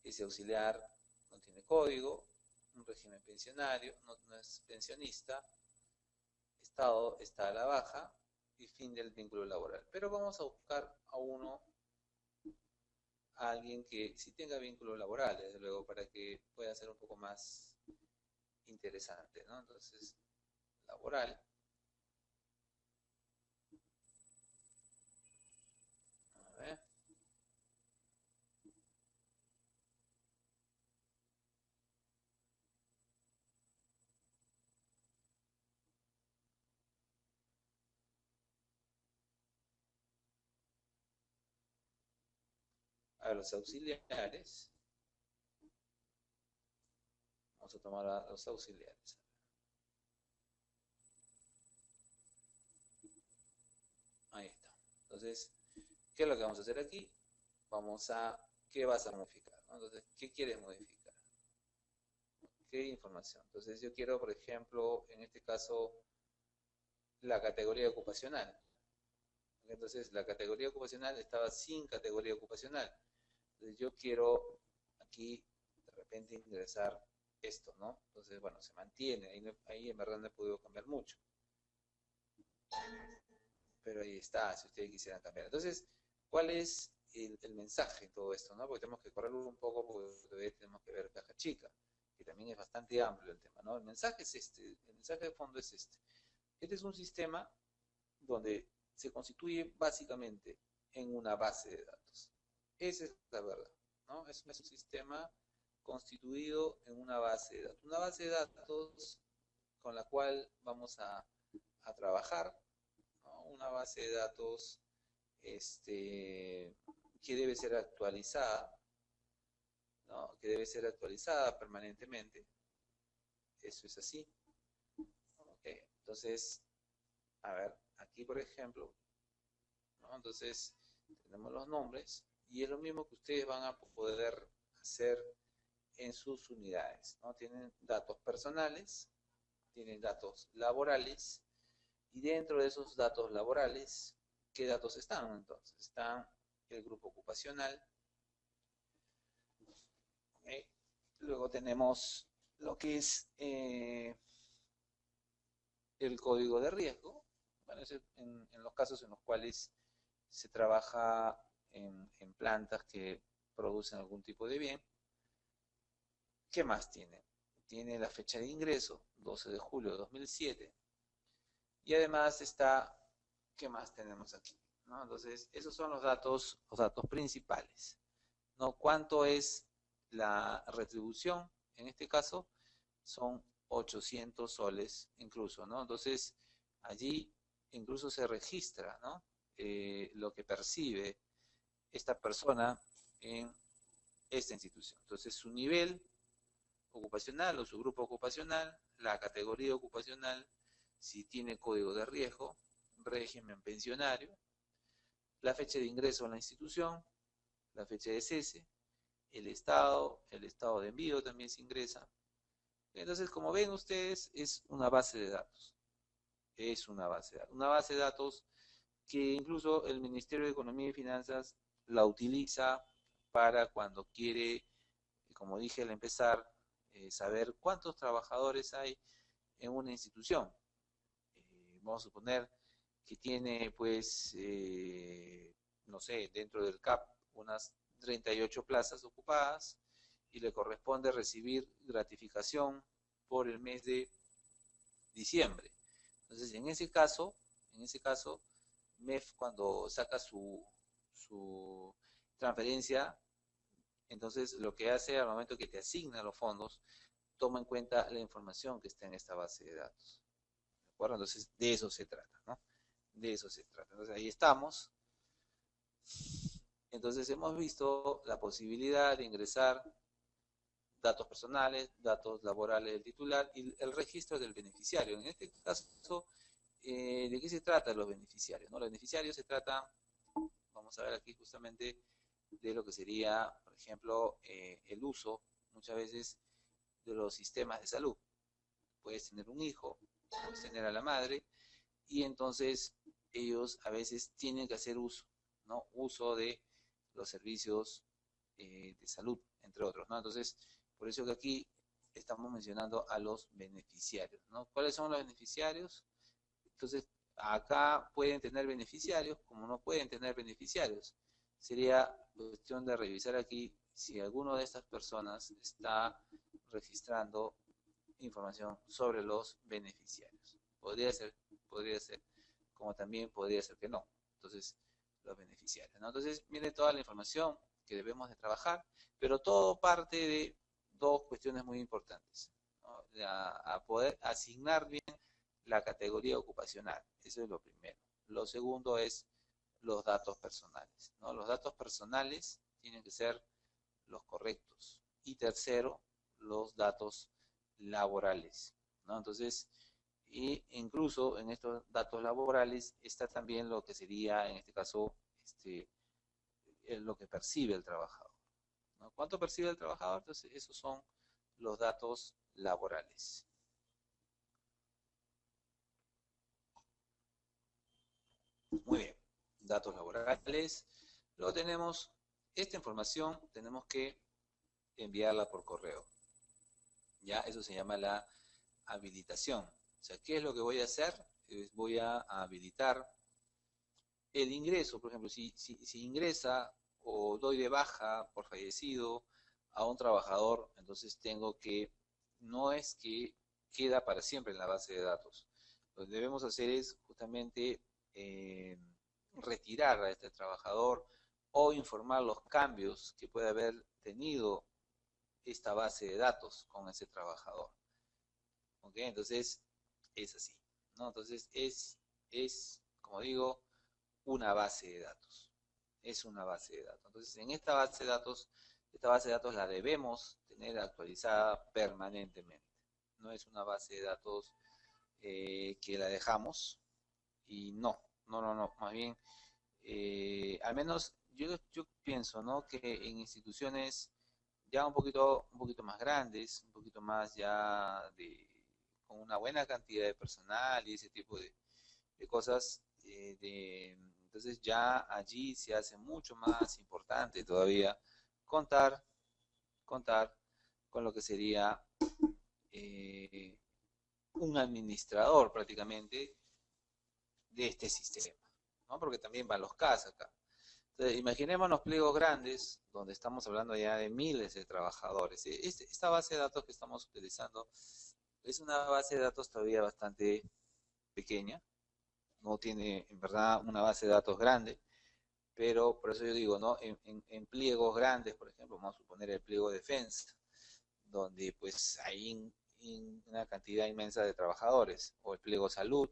Ese auxiliar no tiene código, un régimen pensionario, no es pensionista, estado está a la baja y fin del vínculo laboral. Pero vamos a buscar a alguien que sí tenga vínculo laboral, desde luego, para que pueda ser un poco más interesante, ¿no? Entonces, laboral. A ver. A los auxiliares. Vamos a tomar a los auxiliares. Ahí está. Entonces, ¿qué es lo que vamos a hacer aquí? ¿Qué vas a modificar? ¿No? Entonces, ¿qué quieres modificar? ¿Qué información? Entonces, yo quiero, por ejemplo, en este caso, la categoría ocupacional. Entonces, la categoría ocupacional estaba sin categoría ocupacional. Entonces, yo quiero aquí de repente ingresar esto, ¿no? Entonces, bueno, se mantiene. Ahí en verdad no he podido cambiar mucho. Pero ahí está, si ustedes quisieran cambiar. Entonces, ¿cuál es el mensaje en todo esto, ¿no? Porque tenemos que correrlo un poco porque todavía tenemos que ver caja chica, que también es bastante amplio el tema, ¿no? El mensaje es este, el mensaje de fondo es este. Este es un sistema donde se constituye básicamente en una base de datos. Esa es la verdad, ¿no? Es un sistema constituido en una base de datos. Una base de datos con la cual vamos a trabajar, ¿no? Una base de datos que debe ser actualizada, ¿no? Que debe ser actualizada permanentemente. Eso es así. Okay. Entonces, a ver, aquí por ejemplo, ¿no? Entonces, tenemos los nombres y es lo mismo que ustedes van a poder hacer en sus unidades, ¿no? Tienen datos personales, tienen datos laborales y dentro de esos datos laborales, ¿qué datos están? Entonces, están el grupo ocupacional, ¿okay? Luego tenemos lo que es el código de riesgo, bueno, es en los casos en los cuales se trabaja en plantas que producen algún tipo de bien. ¿Qué más tiene? Tiene la fecha de ingreso, 12 de julio de 2007. Y además está, ¿qué más tenemos aquí? ¿No? Entonces, esos son los datos principales. ¿No? ¿Cuánto es la retribución? En este caso, son 800 soles incluso, ¿no? Entonces, allí incluso se registra, ¿no? Lo que percibe esta persona en esta institución. Entonces, su nivel ocupacional o su grupo ocupacional, la categoría ocupacional, si tiene código de riesgo, régimen pensionario, la fecha de ingreso a la institución, la fecha de cese, el estado de envío también se ingresa. Entonces, como ven ustedes, es una base de datos. Es una base de datos. Una base de datos que incluso el Ministerio de Economía y Finanzas la utiliza para cuando quiere, como dije al empezar, saber cuántos trabajadores hay en una institución. Vamos a suponer que tiene, pues, no sé, dentro del CAP unas 38 plazas ocupadas y le corresponde recibir gratificación por el mes de diciembre. Entonces, en ese caso, MEF cuando saca su transferencia, entonces lo que hace al momento que te asigna los fondos, toma en cuenta la información que está en esta base de datos. ¿De acuerdo? Entonces, de eso se trata, ¿no? De eso se trata. Entonces, ahí estamos. Entonces, hemos visto la posibilidad de ingresar datos personales, datos laborales del titular y el registro del beneficiario. En este caso, ¿de qué se trata los beneficiarios? ¿No? Los beneficiarios se trata, vamos a ver aquí justamente, de lo que sería, por ejemplo, el uso muchas veces de los sistemas de salud. Puedes tener un hijo, puedes tener a la madre, y entonces ellos a veces tienen que hacer uso, ¿no? Uso de los servicios de salud, entre otros, ¿no? Entonces, por eso que aquí estamos mencionando a los beneficiarios, ¿no? ¿Cuáles son los beneficiarios? Entonces, acá pueden tener beneficiarios, como no pueden tener beneficiarios. Sería cuestión de revisar aquí si alguno de estas personas está registrando información sobre los beneficiarios. Podría ser, como también podría ser que no. Entonces, los beneficiarios, ¿no? Entonces, viene toda la información que debemos de trabajar, pero todo parte de dos cuestiones muy importantes, ¿no? A poder asignar bien la categoría ocupacional. Eso es lo primero. Lo segundo es los datos personales, ¿no? Los datos personales tienen que ser los correctos. Y tercero, los datos laborales, ¿no? Entonces, e incluso en estos datos laborales está también lo que sería, en este caso, lo que percibe el trabajador, ¿no? ¿Cuánto percibe el trabajador? Entonces, esos son los datos laborales. Muy bien, datos laborales. Luego tenemos esta información, tenemos que enviarla por correo. Ya, eso se llama la habilitación. O sea, ¿qué es lo que voy a hacer? Voy a habilitar el ingreso, por ejemplo, si ingresa o doy de baja por fallecido a un trabajador, entonces tengo que, no es que queda para siempre en la base de datos. Lo que debemos hacer es justamente eh, retirar a este trabajador o informar los cambios que puede haber tenido esta base de datos con ese trabajador. ¿Ok? Entonces, es así, ¿no? Entonces, como digo, una base de datos. Es una base de datos. Entonces, en esta base de datos la debemos tener actualizada permanentemente. No es una base de datos que la dejamos y no. Más bien, al menos yo pienso, ¿no? Que en instituciones ya un poquito más grandes, un poquito más ya con una buena cantidad de personal y ese tipo de cosas, entonces ya allí se hace mucho más importante todavía contar, contar con lo que sería eh, un administrador prácticamente de este sistema, ¿no? Porque también van los CAS acá. Entonces, imaginémonos pliegos grandes, donde estamos hablando ya de miles de trabajadores. Esta base de datos que estamos utilizando es una base de datos todavía bastante pequeña, no tiene en verdad una base de datos grande, pero por eso yo digo, ¿no? En pliegos grandes, por ejemplo, vamos a suponer el pliego defensa, donde pues hay una cantidad inmensa de trabajadores, o el pliego salud,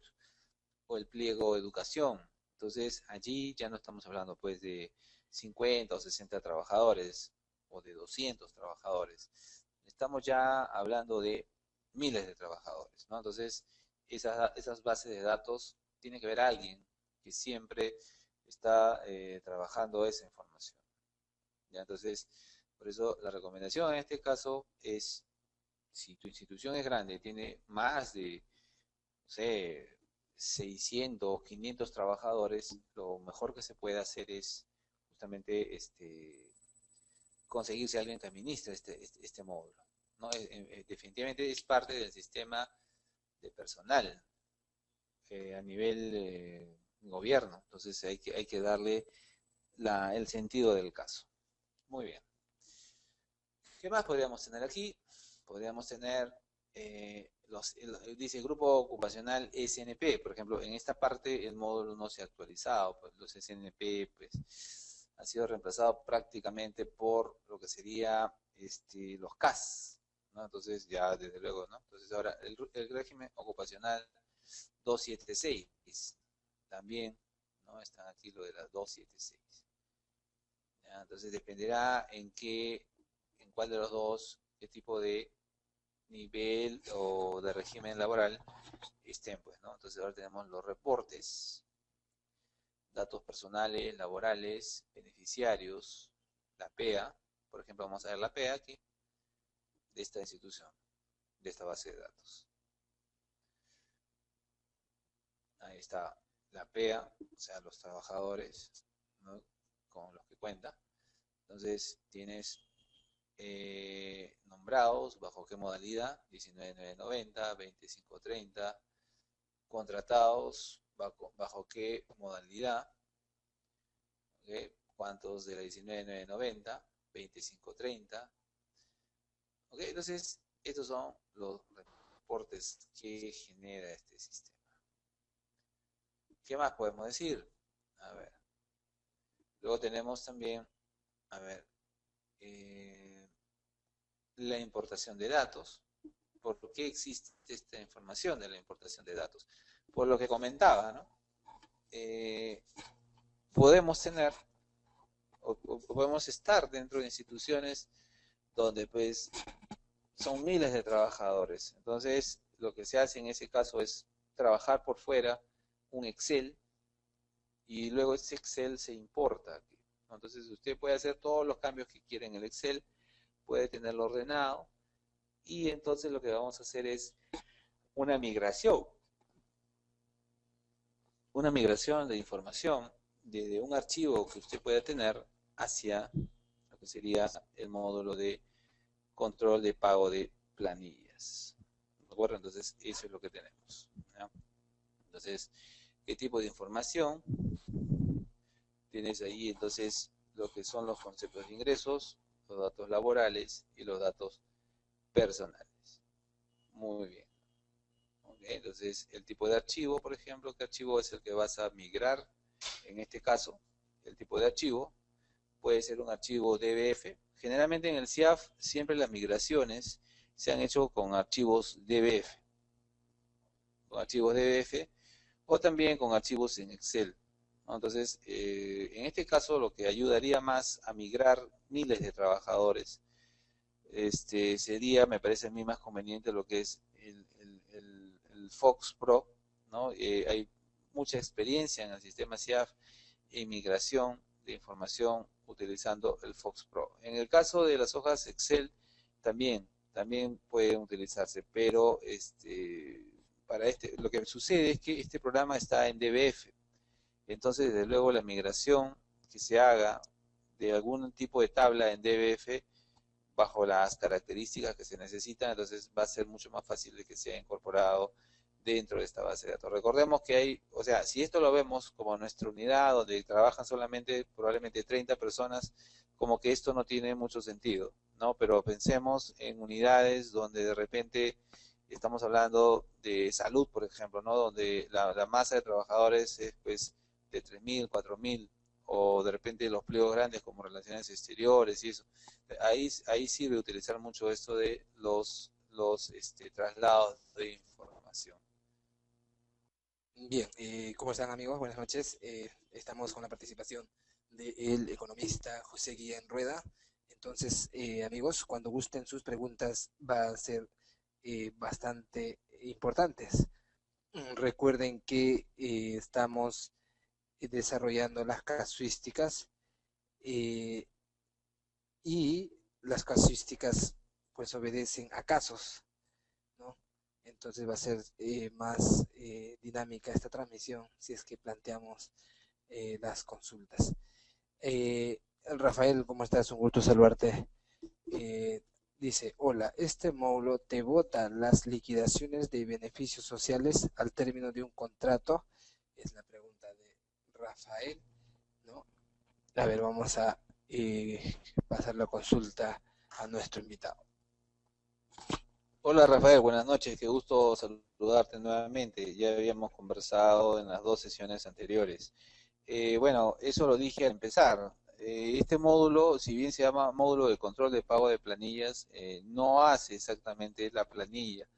o el pliego educación. Entonces allí ya no estamos hablando pues de 50 o 60 trabajadores, o de 200 trabajadores. Estamos ya hablando de miles de trabajadores, ¿no? Entonces, esas bases de datos tiene que haber alguien que siempre está trabajando esa información. ¿Ya? Entonces, por eso la recomendación en este caso es, si tu institución es grande, tiene más de, no sé, 600, 500 trabajadores, lo mejor que se puede hacer es justamente conseguirse alguien que administre este módulo, ¿no? Definitivamente es parte del sistema de personal a nivel gobierno, entonces hay que darle el sentido del caso. Muy bien. ¿Qué más podríamos tener aquí? Podríamos tener, dice Grupo Ocupacional SNP, por ejemplo, en esta parte el módulo no se ha actualizado, pues los SNP pues, han sido reemplazados prácticamente por lo que sería los CAS, ¿no? Entonces ya desde luego, ¿no? Entonces ahora el régimen ocupacional 276, también, ¿no? Están aquí lo de las 276. ¿Ya? Entonces dependerá en cuál de los dos, qué tipo de nivel o de régimen laboral estén, pues, ¿no? Entonces ahora tenemos los reportes, datos personales, laborales, beneficiarios, la PEA, por ejemplo, vamos a ver la PEA aquí, de esta institución, de esta base de datos. Ahí está la PEA, o sea, los trabajadores, ¿no? Con los que cuenta. Entonces tienes nombrados, bajo qué modalidad, 19.990, 25.30, contratados, bajo qué modalidad, ¿okay? ¿Cuántos de la 19.990, 25.30? ¿Okay? Entonces, estos son los reportes que genera este sistema. ¿Qué más podemos decir? A ver. Luego tenemos también, a ver, la importación de datos. ¿Por qué existe esta información de la importación de datos? Por lo que comentaba, ¿no? Podemos tener o podemos estar dentro de instituciones donde pues son miles de trabajadores. Entonces, lo que se hace en ese caso es trabajar por fuera un Excel y luego ese Excel se importa aquí. Entonces, usted puede hacer todos los cambios que quiera en el Excel, puede tenerlo ordenado y entonces lo que vamos a hacer es una migración una migración de información de un archivo que usted pueda tener hacia lo que sería el módulo de control de pago de planillas. ¿De acuerdo? Entonces, eso es lo que tenemos, ¿no? Entonces, ¿qué tipo de información tienes ahí? Entonces, lo que son los conceptos de ingresos, los datos laborales y los datos personales. Muy bien. Okay, entonces, el tipo de archivo, por ejemplo, ¿qué archivo es el que vas a migrar? En este caso, el tipo de archivo puede ser un archivo DBF. Generalmente en el CIAF siempre las migraciones se han hecho con archivos DBF, o también con archivos en Excel, ¿no? Entonces, en este caso lo que ayudaría más a migrar miles de trabajadores sería, me parece a mí más conveniente lo que es el Fox Pro, ¿no? Hay mucha experiencia en el sistema CIAF en migración de información utilizando el Fox Pro. En el caso de las hojas Excel, también pueden utilizarse, pero para lo que sucede es que este programa está en DBF, entonces desde luego la migración que se haga de algún tipo de tabla en DBF bajo las características que se necesitan, entonces va a ser mucho más fácil de que sea incorporado dentro de esta base de datos. Recordemos que hay, o sea, si esto lo vemos como nuestra unidad donde trabajan solamente probablemente 30 personas, como que esto no tiene mucho sentido, ¿no? Pero pensemos en unidades donde de repente estamos hablando de salud, por ejemplo, ¿no? Donde la masa de trabajadores es pues de 3.000, 4.000, o de repente los pliegos grandes como relaciones exteriores y eso. Ahí sirve utilizar mucho esto de los traslados de información. Bien, ¿cómo están amigos? Buenas noches. Estamos con la participación del economista José Guillén Rueda. Entonces, amigos, cuando gusten sus preguntas va a ser bastante importantes. Recuerden que estamos desarrollando las casuísticas eh, y las casuísticas pues obedecen a casos, ¿no? Entonces va a ser más dinámica esta transmisión si es que planteamos las consultas. Rafael, ¿cómo estás? Un gusto saludarte. Dice, hola, este módulo te bota las liquidaciones de beneficios sociales al término de un contrato. Es la pregunta de Rafael, ¿no? A ver, vamos a pasar la consulta a nuestro invitado. Hola Rafael, buenas noches, qué gusto saludarte nuevamente. Ya habíamos conversado en las dos sesiones anteriores. Bueno, eso lo dije al empezar. Este módulo, si bien se llama módulo de control de pago de planillas, no hace exactamente la planilla.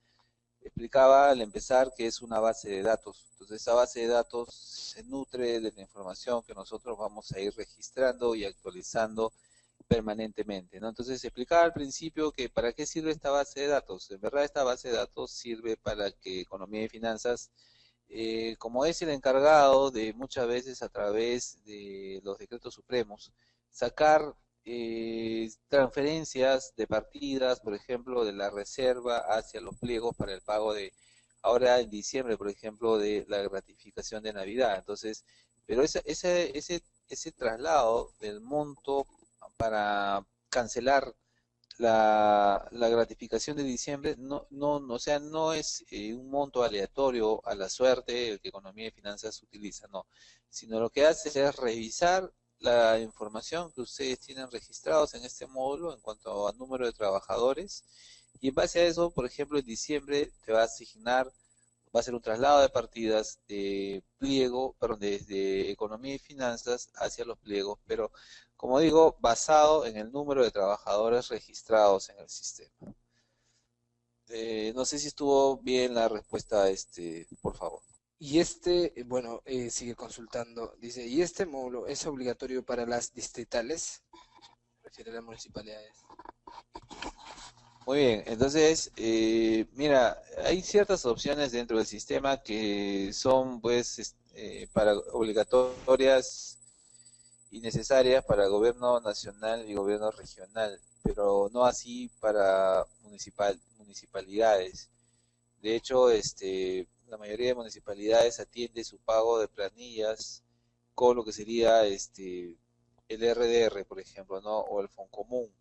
Explicaba al empezar que es una base de datos. Entonces esa base de datos se nutre de la información que nosotros vamos a ir registrando y actualizando permanentemente, ¿no? Entonces explicaba al principio que para qué sirve esta base de datos. En verdad esta base de datos sirve para que Economía y Finanzas, como es el encargado de muchas veces a través de los decretos supremos, sacar transferencias de partidas, por ejemplo, de la reserva hacia los pliegos para el pago de, ahora en diciembre, por ejemplo, de la gratificación de Navidad. Entonces, pero ese traslado del monto para cancelar la gratificación de diciembre o sea, no es un monto aleatorio a la suerte el que Economía y Finanzas utiliza, no, sino lo que hace es revisar la información que ustedes tienen registrados en este módulo en cuanto a número de trabajadores y en base a eso, por ejemplo, en diciembre te va a asignar, va a ser un traslado de partidas de pliego, perdón, desde Economía y Finanzas hacia los pliegos, pero como digo, basado en el número de trabajadores registrados en el sistema. No sé si estuvo bien la respuesta, por favor. Y bueno, sigue consultando. Dice, ¿y este módulo es obligatorio para las distritales? Refiere a las municipalidades. Muy bien, entonces, mira, hay ciertas opciones dentro del sistema que son, pues, para obligatorias y necesarias para el gobierno nacional y gobierno regional, pero no así para municipalidades. De hecho, la mayoría de municipalidades atiende su pago de planillas con lo que sería el RDR, por ejemplo, ¿no? O el Foncomún,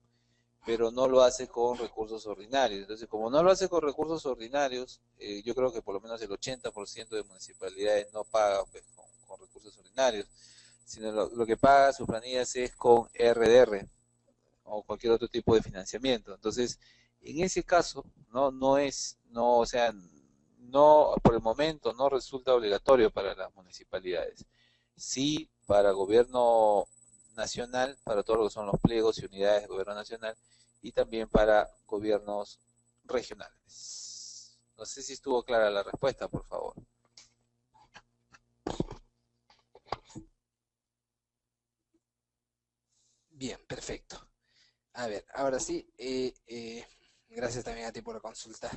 pero no lo hace con recursos ordinarios. Entonces, como no lo hace con recursos ordinarios, yo creo que por lo menos el 80% de municipalidades no paga pues, con recursos ordinarios, sino lo que paga sus planillas es con RDR o cualquier otro tipo de financiamiento. Entonces, en ese caso, o sea, no, por el momento no resulta obligatorio para las municipalidades. Sí, para gobierno nacional, para todo lo que son los pliegos y unidades de gobierno nacional, y también para gobiernos regionales. No sé si estuvo clara la respuesta, por favor. Bien, perfecto. A ver, ahora sí, gracias también a ti por la consulta.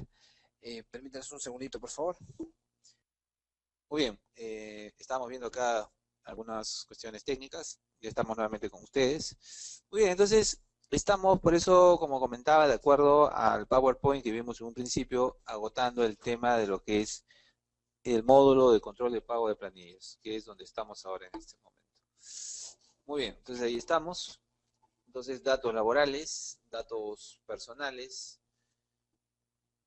Permítanos un segundito, por favor. Muy bien, estamos viendo acá algunas cuestiones técnicas. Ya estamos nuevamente con ustedes. Muy bien, entonces estamos, por eso, como comentaba, de acuerdo al PowerPoint que vimos en un principio, agotando el tema de lo que es el módulo de control de pago de planillas, que es donde estamos ahora en este momento. Muy bien, entonces ahí estamos. Entonces, datos laborales, datos personales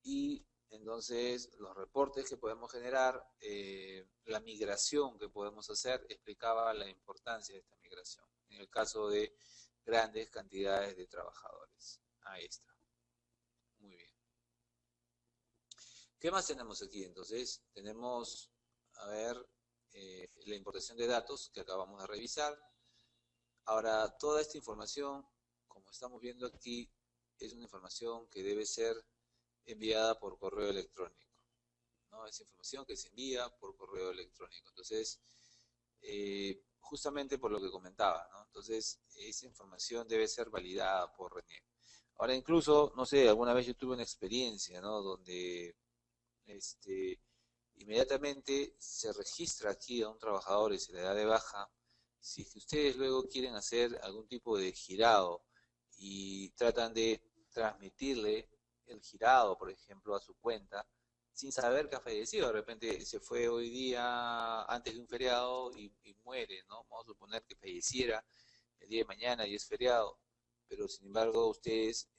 y entonces los reportes que podemos generar, la migración que podemos hacer, explicaba la importancia de esta migración. En el caso de grandes cantidades de trabajadores. Ahí está. Muy bien. ¿Qué más tenemos aquí? Entonces, tenemos, a ver, la importación de datos que acabamos de revisar. Ahora, toda esta información, como estamos viendo aquí, es una información que debe ser enviada por correo electrónico, ¿no? Es información que se envía por correo electrónico. Entonces, justamente por lo que comentaba, ¿no? Entonces, esa información debe ser validada por RENIEC. Ahora, incluso, no sé, alguna vez yo tuve una experiencia, ¿no? Donde inmediatamente se registra aquí a un trabajador y se le da de baja. Si es que ustedes luego quieren hacer algún tipo de girado y tratan de transmitirle el girado, por ejemplo, a su cuenta, sin saber que ha fallecido, de repente se fue hoy día antes de un feriado y muere, ¿no? Vamos a suponer que falleciera el día de mañana y es feriado, pero sin embargo ustedes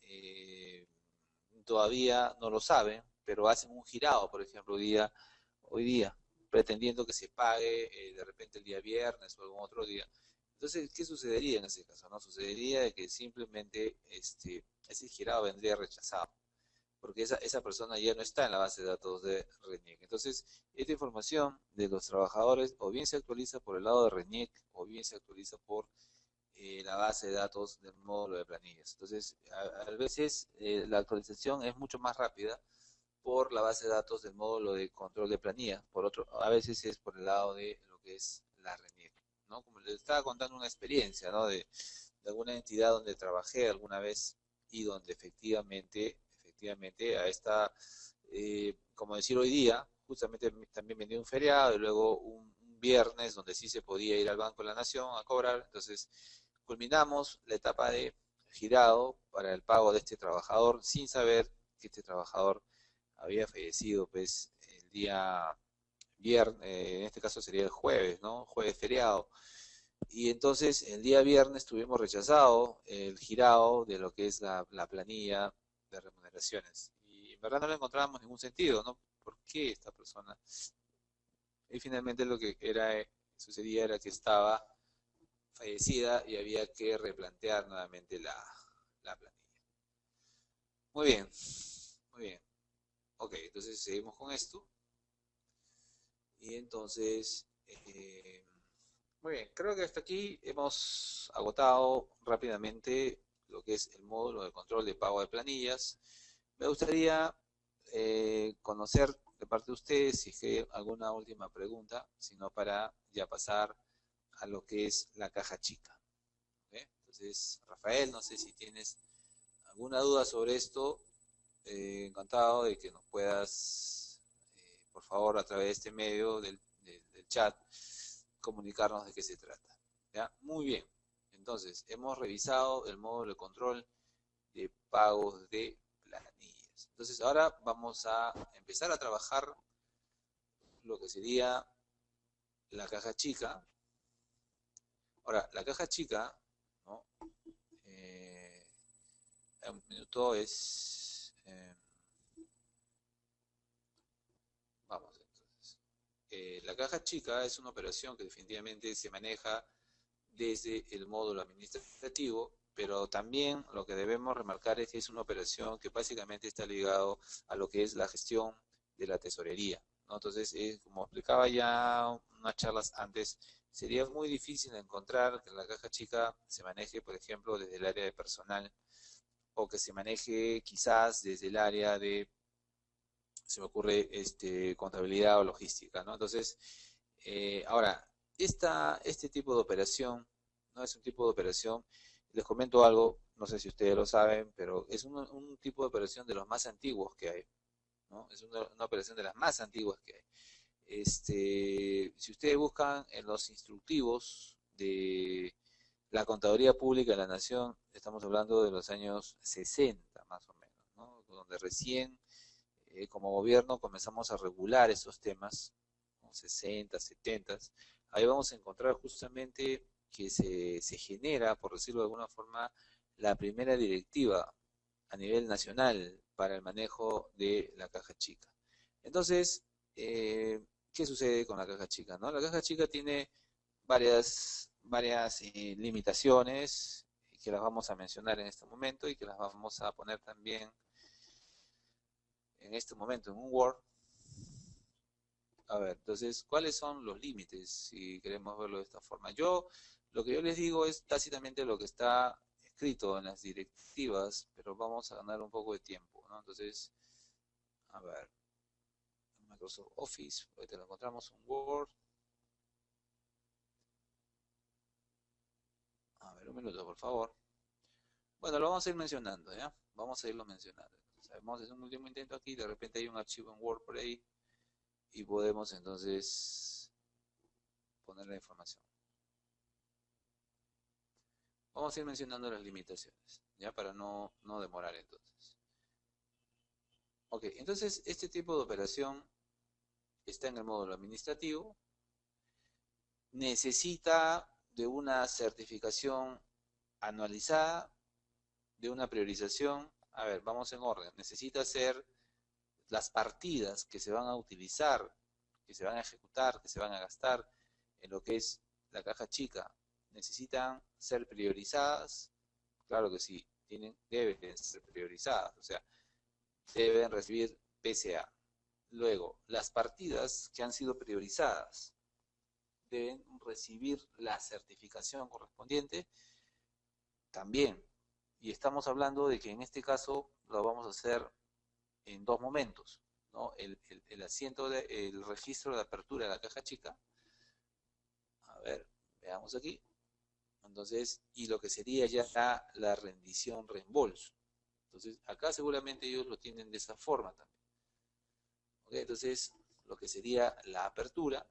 todavía no lo saben, pero hacen un girado, por ejemplo, hoy día, pretendiendo que se pague de repente el día viernes o algún otro día. Entonces, ¿qué sucedería en ese caso? ¿No? Sucedería de que simplemente ese girado vendría rechazado, porque esa persona ya no está en la base de datos de RENIEC. Entonces, esta información de los trabajadores o bien se actualiza por el lado de RENIEC o bien se actualiza por la base de datos del módulo de planillas. Entonces, a veces la actualización es mucho más rápida por la base de datos del módulo de control de planilla. Por otro, a veces es por el lado de lo que es la RENIEC, ¿no? Como les estaba contando una experiencia, ¿no? De alguna entidad donde trabajé alguna vez y donde efectivamente a esta, como decir hoy día, justamente también venía un feriado y luego un viernes donde sí se podía ir al Banco de la Nación a cobrar. Entonces, culminamos la etapa de girado para el pago de este trabajador sin saber que este trabajador había fallecido pues el día viernes, en este caso sería el jueves, ¿no? Jueves feriado. Y entonces el día viernes tuvimos rechazado el girado de lo que es la planilla de remuneraciones. Y en verdad no le encontrábamos ningún sentido, ¿no? ¿Por qué esta persona? Y finalmente lo que sucedía era que estaba fallecida y había que replantear nuevamente la planilla. Muy bien, muy bien. Ok, entonces seguimos con esto. Y entonces, muy bien, creo que hasta aquí hemos agotado rápidamente lo que es el módulo de control de pago de planillas. Me gustaría conocer de parte de ustedes si es que hay alguna última pregunta, sino para ya pasar a lo que es la caja chica. ¿Ok? Entonces, Rafael, no sé si tienes alguna duda sobre esto. Encantado de que nos puedas, por favor, a través de este medio del chat, comunicarnos de qué se trata. ¿Ya? Muy bien. Entonces, hemos revisado el módulo de control de pagos de planillas. Entonces, ahora vamos a empezar a trabajar lo que sería la caja chica. Ahora, la caja chica, ¿no? Eh, un minuto es... vamos entonces. La caja chica es una operación que definitivamente se maneja desde el módulo administrativo, pero también lo que debemos remarcar es que es una operación que básicamente está ligado a lo que es la gestión de la tesorería, ¿no? Entonces, como explicaba ya unas charlas antes, sería muy difícil encontrar que la caja chica se maneje, por ejemplo, desde el área de personal o que se maneje quizás desde el área de, se me ocurre, contabilidad o logística, ¿no? Entonces, ahora, este tipo de operación, ¿no? Es un tipo de operación, les comento algo, no sé si ustedes lo saben, pero es un tipo de operación de los más antiguos que hay, ¿no? Es una operación de las más antiguas que hay. Si ustedes buscan en los instructivos de la Contaduría Pública de la Nación, estamos hablando de los años 60 más o menos, ¿no? Donde recién como gobierno comenzamos a regular estos temas, ¿no? 60, 70. Ahí vamos a encontrar justamente que se genera, por decirlo de alguna forma, la primera directiva a nivel nacional para el manejo de la caja chica. Entonces, ¿qué sucede con la caja chica? ¿No? La caja chica tiene varias limitaciones que las vamos a mencionar en este momento y que las vamos a poner también en este momento en un Word. A ver, entonces, ¿cuáles son los límites si queremos verlo de esta forma? Lo que yo les digo es tácitamente lo que está escrito en las directivas, pero vamos a ganar un poco de tiempo, ¿no? Entonces, a ver, Microsoft Office, ahorita lo encontramos en Word. A ver, un minuto, por favor. Bueno, lo vamos a ir mencionando, ¿ya? Vamos a irlo mencionando. Sabemos, es un último intento aquí, de repente hay un archivo en Word por ahí y podemos entonces poner la información. Vamos a ir mencionando las limitaciones, ¿ya? Para no demorar entonces. Ok, entonces este tipo de operación está en el módulo administrativo, necesita de una certificación anualizada, de una priorización. A ver, vamos en orden. Necesita ser las partidas que se van a utilizar, que se van a ejecutar, que se van a gastar en lo que es la caja chica, necesitan ser priorizadas. Claro que sí, deben ser priorizadas, o sea, deben recibir PCA. Luego, las partidas que han sido priorizadas deben recibir la certificación correspondiente también. Y estamos hablando de que en este caso lo vamos a hacer en dos momentos, ¿no? El registro de apertura de la caja chica. A ver, veamos aquí. Entonces, y lo que sería ya la rendición reembolso. Entonces, acá seguramente ellos lo tienen de esa forma también. ¿Ok? Entonces, lo que sería la apertura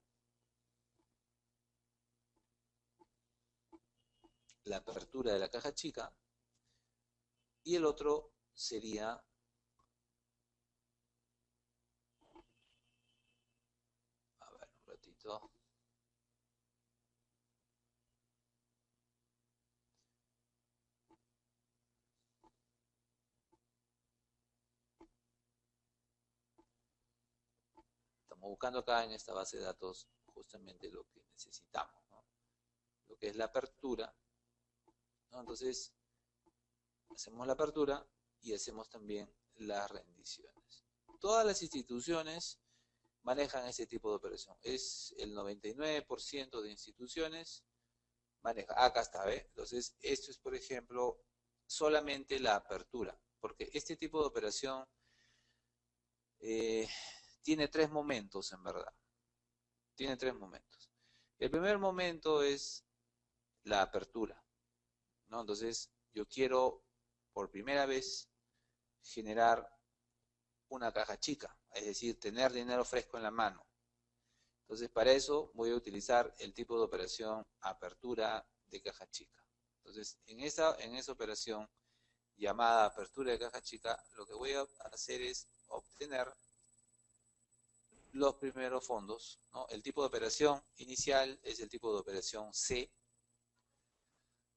de la caja chica, y el otro sería, a ver, un ratito, estamos buscando acá en esta base de datos justamente lo que necesitamos, ¿no? Lo que es la apertura, ¿no? Entonces, hacemos la apertura y hacemos también las rendiciones. Todas las instituciones manejan ese tipo de operación. Es el 99% de instituciones maneja. Acá está, ¿ve? Entonces, esto es, por ejemplo, solamente la apertura, porque este tipo de operación eh, tiene tres momentos, en verdad. Tiene tres momentos. El primer momento es la apertura, ¿no? Entonces, yo quiero por primera vez generar una caja chica, es decir, tener dinero fresco en la mano. Entonces, para eso voy a utilizar el tipo de operación apertura de caja chica. Entonces, en esa operación llamada apertura de caja chica, lo que voy a hacer es obtener los primeros fondos, ¿no? El tipo de operación inicial es el tipo de operación C.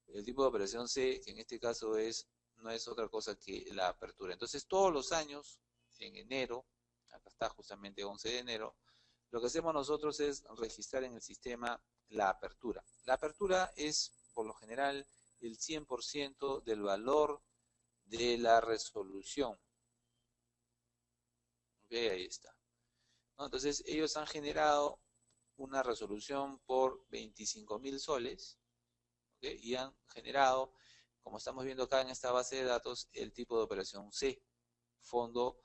El tipo de operación C, que en este caso no es otra cosa que la apertura. Entonces, todos los años, en enero, acá está justamente 11 de enero, lo que hacemos nosotros es registrar en el sistema la apertura. La apertura es, por lo general, el 100% del valor de la resolución. ¿Ok? Ahí está. ¿No? Entonces, ellos han generado una resolución por 25.000 soles, ¿ok? Y han generado, como estamos viendo acá en esta base de datos, el tipo de operación C, fondo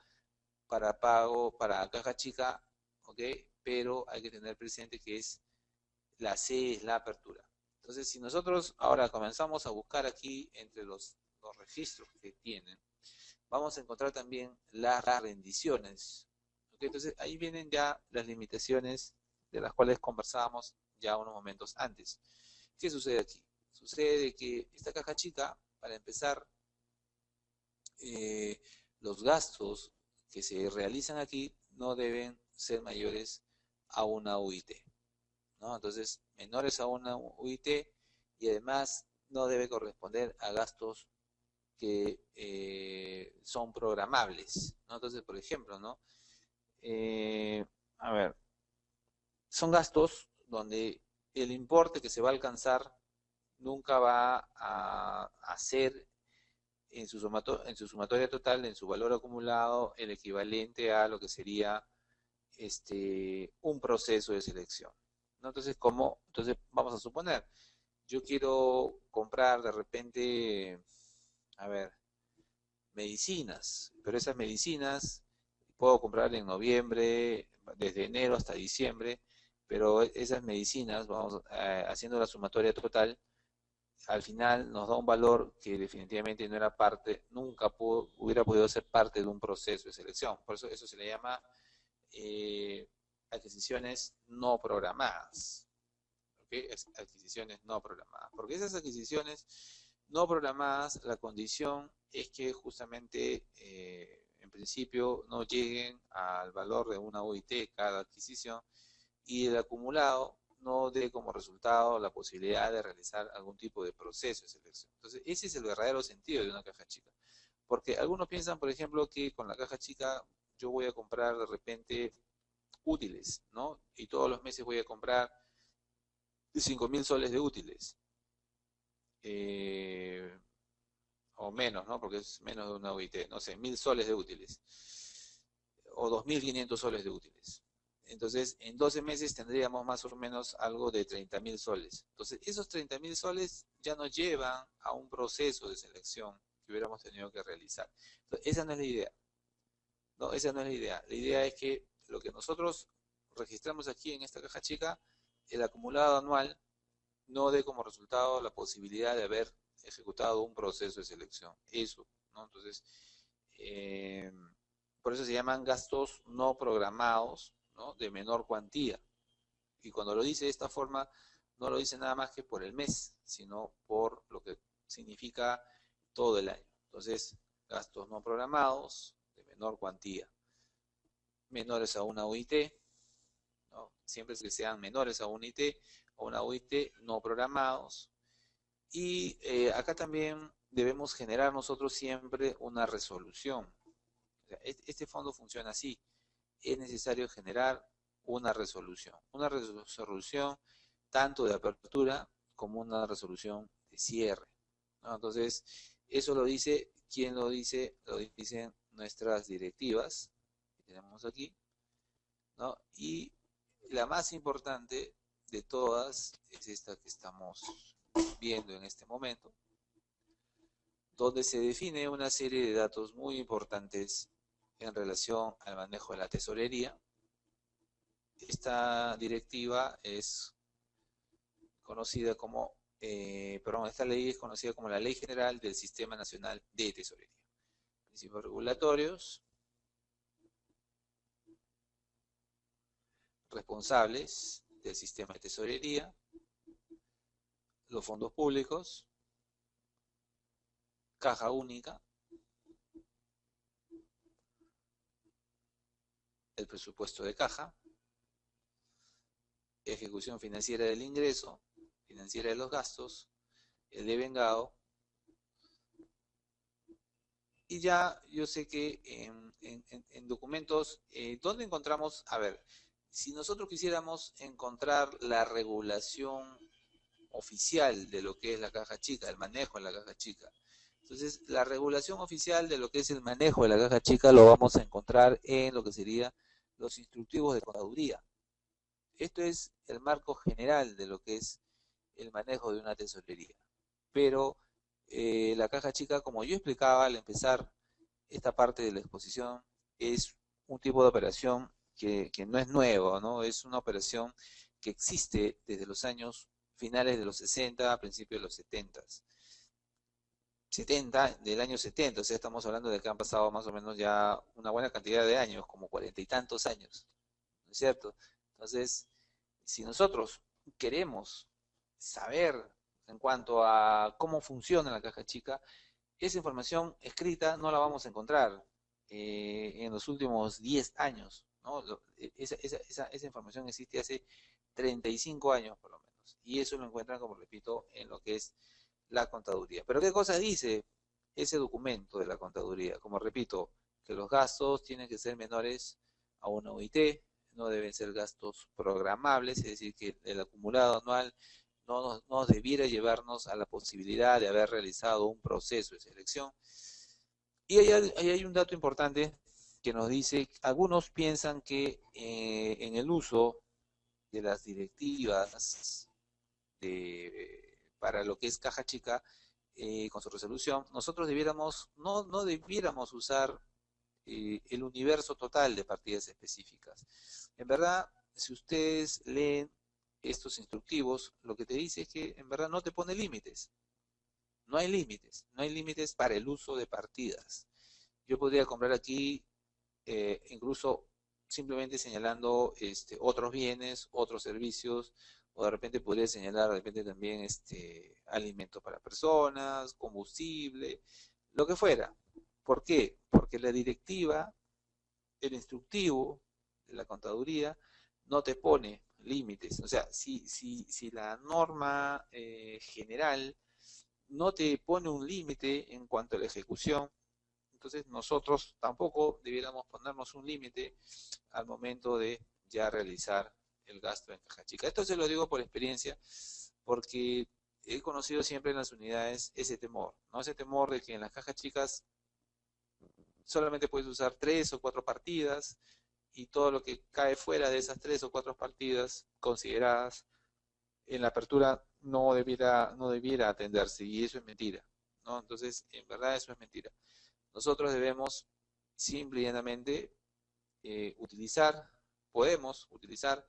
para pago para caja chica, ¿ok? Pero hay que tener presente que la C es la apertura. Entonces, si nosotros ahora comenzamos a buscar aquí entre los registros que tienen, vamos a encontrar también las rendiciones. ¿Ok? Entonces, ahí vienen ya las limitaciones de las cuales conversábamos ya unos momentos antes. ¿Qué sucede aquí? Sucede que esta caja chica, para empezar, eh, los gastos que se realizan aquí no deben ser mayores a una UIT, ¿no? Entonces, menores a una UIT y además no debe corresponder a gastos que son programables, ¿no? Entonces, por ejemplo, ¿no? Eh, a ver, son gastos donde el importe que se va a alcanzar nunca va a ser en su sumatoria total, en su valor acumulado, el equivalente a lo que sería un proceso de selección, ¿no? Entonces, entonces, vamos a suponer, yo quiero comprar de repente, a ver, medicinas, pero esas medicinas puedo comprar en noviembre, desde enero hasta diciembre, pero esas medicinas, vamos haciendo la sumatoria total, al final nos da un valor que definitivamente no era parte, nunca hubiera podido ser parte de un proceso de selección. Por eso se le llama eh, adquisiciones no programadas. ¿Okay? Adquisiciones no programadas. Porque esas adquisiciones no programadas, la condición es que justamente en principio no lleguen al valor de una UIT cada adquisición y el acumulado no dé como resultado la posibilidad de realizar algún tipo de proceso de selección. Entonces, ese es el verdadero sentido de una caja chica. Porque algunos piensan, por ejemplo, que con la caja chica yo voy a comprar de repente útiles, ¿no? Y todos los meses voy a comprar 5.000 soles de útiles. Eh, o menos, ¿no? Porque es menos de una UIT, no sé, 1.000 soles de útiles. O 2.500 soles de útiles. Entonces, en 12 meses tendríamos más o menos algo de 30.000 soles. Entonces, esos 30.000 soles ya nos llevan a un proceso de selección que hubiéramos tenido que realizar. Entonces, esa no es la idea. No, esa no es la idea. La idea es que lo que nosotros registramos aquí en esta caja chica, el acumulado anual, no dé como resultado la posibilidad de haber ejecutado un proceso de selección. Eso, ¿no? Entonces, eh, por eso se llaman gastos no programados, ¿no? De menor cuantía. Y cuando lo dice de esta forma, no lo dice nada más que por el mes, sino por lo que significa todo el año. Entonces, gastos no programados de menor cuantía, menores a una UIT, ¿no? Siempre que sean menores a una UIT o una UIT no programados. Y acá también debemos generar nosotros siempre una resolución. O sea, este fondo funciona así. Es necesario generar una resolución. Una resolución tanto de apertura como una resolución de cierre, ¿no? Entonces, eso lo dice, ¿quién lo dice? Lo dicen nuestras directivas que tenemos aquí, ¿no? Y la más importante de todas es esta que estamos viendo en este momento, donde se define una serie de datos muy importantes en relación al manejo de la tesorería. Esta directiva es conocida como, perdón, esta ley es conocida como la Ley General del Sistema Nacional de Tesorería. Principios regulatorios, responsables del sistema de tesorería, los fondos públicos, caja única, el presupuesto de caja, ejecución financiera del ingreso, financiera de los gastos, el devengado, y ya yo sé que en documentos, ¿dónde encontramos? A ver, si nosotros quisiéramos encontrar la regulación oficial de lo que es la caja chica, el manejo de la caja chica. Entonces, la regulación oficial de lo que es el manejo de la caja chica lo vamos a encontrar en lo que sería los instructivos de contaduría. Esto es el marco general de lo que es el manejo de una tesorería. Pero la caja chica, como yo explicaba al empezar esta parte de la exposición, es un tipo de operación que no es nuevo, ¿no? Es una operación que existe desde los años finales de los 60 a principios de los 70. 70, del año 70, o sea, estamos hablando de que han pasado más o menos ya una buena cantidad de años, como 40 y tantos años, ¿no es cierto? Entonces, si nosotros queremos saber en cuanto a cómo funciona la caja chica, esa información escrita no la vamos a encontrar en los últimos 10 años, ¿no? Esa información existe hace 35 años por lo menos, y eso lo encuentran, como repito, en lo que es la contaduría. Pero ¿qué cosa dice ese documento de la contaduría? Como repito, que los gastos tienen que ser menores a una UIT, no deben ser gastos programables, es decir, que el acumulado anual no debiera llevarnos a la posibilidad de haber realizado un proceso de selección. Y ahí hay un dato importante que nos dice, algunos piensan que en el uso de las directivas para lo que es caja chica, con su resolución, nosotros no debiéramos usar el universo total de partidas específicas. En verdad, si ustedes leen estos instructivos, lo que te dice es que en verdad no te pone límites. No hay límites para el uso de partidas. Yo podría comprar aquí incluso simplemente señalando otros bienes, otros servicios, o de repente podría señalar de repente también alimentos para personas, combustible, lo que fuera. ¿Por qué? Porque la directiva, el instructivo de la contaduría no te pone límites. O sea, si la norma general no te pone un límite en cuanto a la ejecución, entonces nosotros tampoco debiéramos ponernos un límite al momento de ya realizar el gasto en caja chica. Esto se lo digo por experiencia, porque he conocido siempre en las unidades ese temor, ¿no? Ese temor de que en las cajas chicas solamente puedes usar 3 o 4 partidas, y todo lo que cae fuera de esas 3 o 4 partidas consideradas en la apertura no debiera atenderse, y eso es mentira, ¿no? Entonces, en verdad eso es mentira. Nosotros debemos simple y llanamente utilizar, podemos utilizar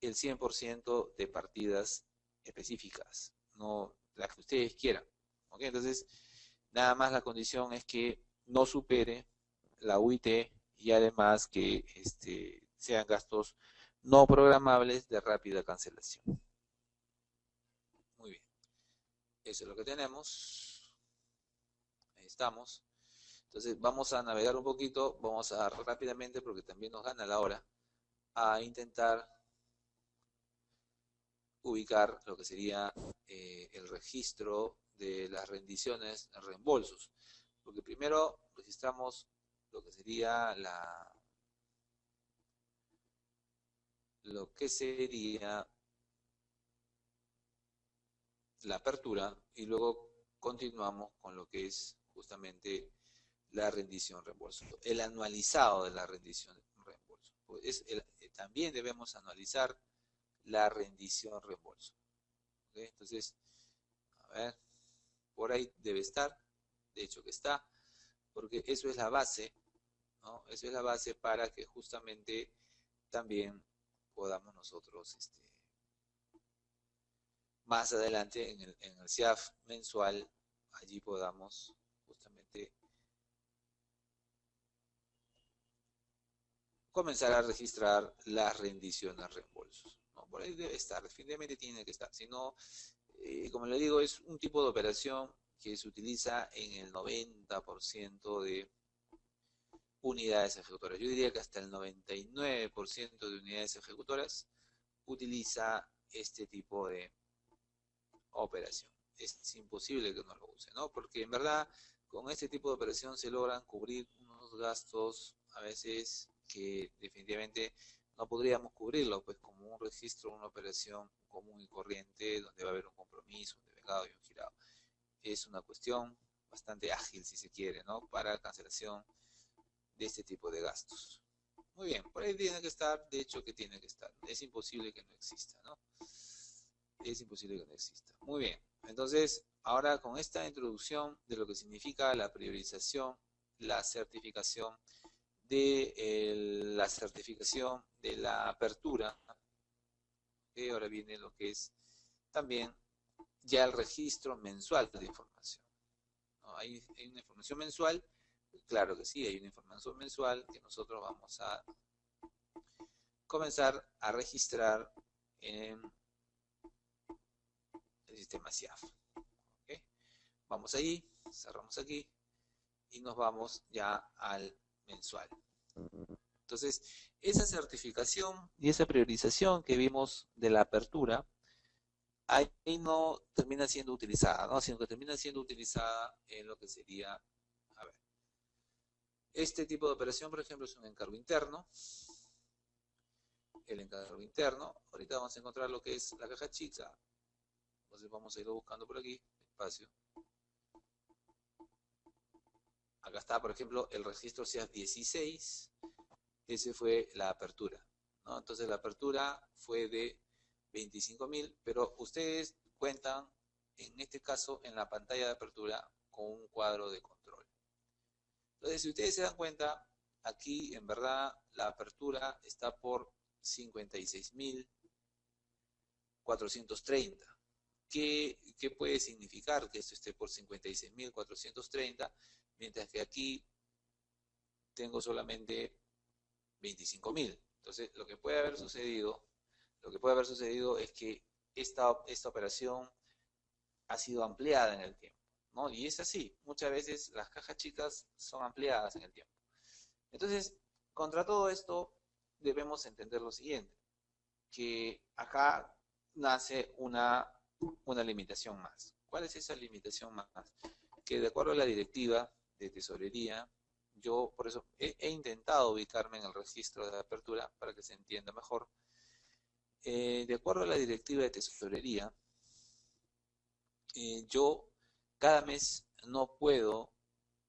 el 100% de partidas específicas, no las que ustedes quieran. ¿Ok? Entonces, nada más la condición es que no supere la UIT, y además que sean gastos no programables de rápida cancelación. Muy bien, eso es lo que tenemos. Ahí estamos. Entonces vamos a navegar un poquito, vamos a rápidamente, porque también nos gana la hora, a intentar ubicar lo que sería el registro de las rendiciones en reembolsos. Porque primero registramos lo que sería la apertura, y luego continuamos con lo que es justamente la rendición reembolso, el anualizado de la rendición reembolso. Pues también debemos anualizar la rendición reembolso. ¿Okay? Entonces, a ver, por ahí debe estar, de hecho que está, porque eso es la base, ¿no? Eso es la base para que justamente también podamos nosotros más adelante en el CIAF mensual, allí podamos justamente comenzar a registrar las rendiciones reembolsos, ¿no? Por ahí debe estar, definitivamente tiene que estar. Si no, como le digo, es un tipo de operación que se utiliza en el 90% de unidades ejecutoras. Yo diría que hasta el 99% de unidades ejecutoras utiliza este tipo de operación. Es imposible que no lo use, ¿no? Porque en verdad con este tipo de operación se logran cubrir unos gastos a veces que definitivamente no podríamos cubrirlo, pues como un registro, una operación común y corriente donde va a haber un compromiso, un devengado y un girado. Es una cuestión bastante ágil, si se quiere, ¿no? Para cancelación de este tipo de gastos. Muy bien, por ahí tiene que estar, de hecho que tiene que estar. Es imposible que no exista, ¿no? Es imposible que no exista. Muy bien, entonces ahora con esta introducción de lo que significa la priorización, la certificación de la apertura, que ahora viene lo que es también ya el registro mensual de información, ¿no? Hay una información mensual, claro que sí, hay una información mensual que nosotros vamos a comenzar a registrar en el sistema SIAF. ¿Okay? Vamos ahí, cerramos aquí y nos vamos ya al mensual. Entonces, esa certificación y esa priorización que vimos de la apertura, ahí no termina siendo utilizada, ¿no? Sino que termina siendo utilizada en lo que sería, a ver, este tipo de operación, por ejemplo, es un encargo interno. El encargo interno, ahorita vamos a encontrar lo que es la caja chica. Entonces vamos a irlo buscando por aquí, espacio. Acá está, por ejemplo, el registro SIAF 16. Ese fue la apertura, ¿no? Entonces la apertura fue de 25.000, pero ustedes cuentan, en este caso, en la pantalla de apertura, con un cuadro de control. Entonces, si ustedes se dan cuenta, aquí en verdad la apertura está por 56.430. ¿Qué puede significar que esto esté por 56.430, mientras que aquí tengo solamente 25.000? Entonces, lo que puede haber sucedido es que esta operación ha sido ampliada en el tiempo, ¿no? Y es así, muchas veces las cajas chicas son ampliadas en el tiempo. Entonces, contra todo esto, debemos entender lo siguiente, que acá nace una limitación más. ¿Cuál es esa limitación más? Que de acuerdo a la directiva de tesorería, yo por eso he intentado ubicarme en el registro de apertura para que se entienda mejor. De acuerdo a la directiva de tesorería, yo cada mes no puedo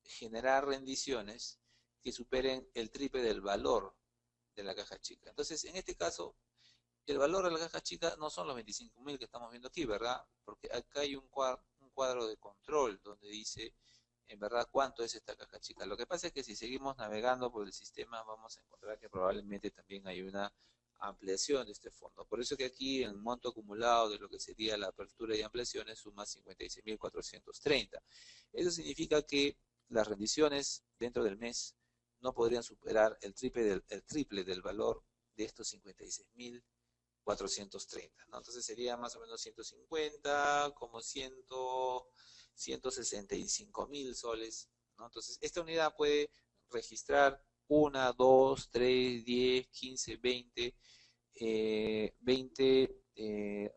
generar rendiciones que superen el triple del valor de la caja chica. Entonces, en este caso, el valor de la caja chica no son los 25.000 que estamos viendo aquí, ¿verdad? Porque acá hay un cuadro de control donde dice, en verdad, cuánto es esta caja chica. Lo que pasa es que si seguimos navegando por el sistema, vamos a encontrar que probablemente también hay una ampliación de este fondo. Por eso que aquí el monto acumulado de lo que sería la apertura y ampliaciones suma 56.430. Eso significa que las rendiciones dentro del mes no podrían superar el triple del valor de estos 56.430, ¿no? Entonces sería más o menos 150, como 165.000 soles, ¿no? Entonces esta unidad puede registrar 1, 2, 3, 10, 15, 20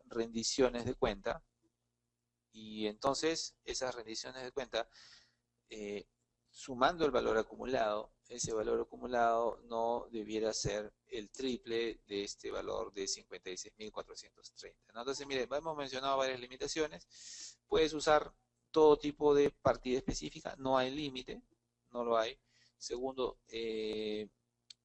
rendiciones de cuenta, y entonces esas rendiciones de cuenta, sumando el valor acumulado, ese valor acumulado no debiera ser el triple de este valor de 56.430, ¿no? Entonces, mire, hemos mencionado varias limitaciones. Puedes usar todo tipo de partida específica, no hay límite, no lo hay. Segundo,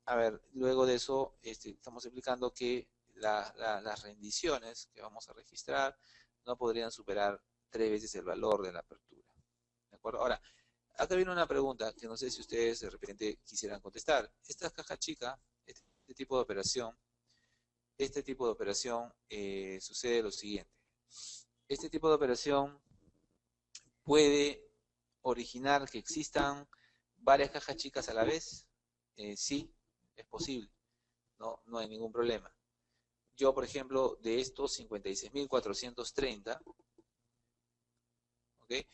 a ver, luego de eso, estamos explicando que las rendiciones que vamos a registrar no podrían superar 3 veces el valor de la apertura. ¿De acuerdo? Ahora, acá viene una pregunta que no sé si ustedes de repente quisieran contestar. Esta caja chica, este tipo de operación, sucede lo siguiente. Este tipo de operación puede originar que existan varias cajas chicas a la vez. Sí, es posible. No hay ningún problema. Yo, por ejemplo, de estos 56.430, ¿okay?,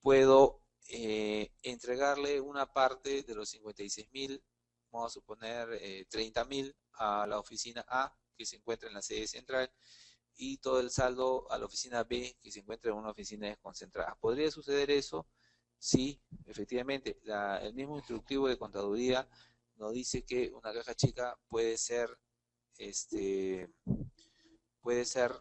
puedo entregarle una parte de los 56.000, vamos a suponer 30.000 a la oficina A, que se encuentra en la sede central, y todo el saldo a la oficina B, que se encuentra en una oficina desconcentrada. ¿Podría suceder eso? Sí, efectivamente. El mismo instructivo de contaduría nos dice que una caja chica este, puede ser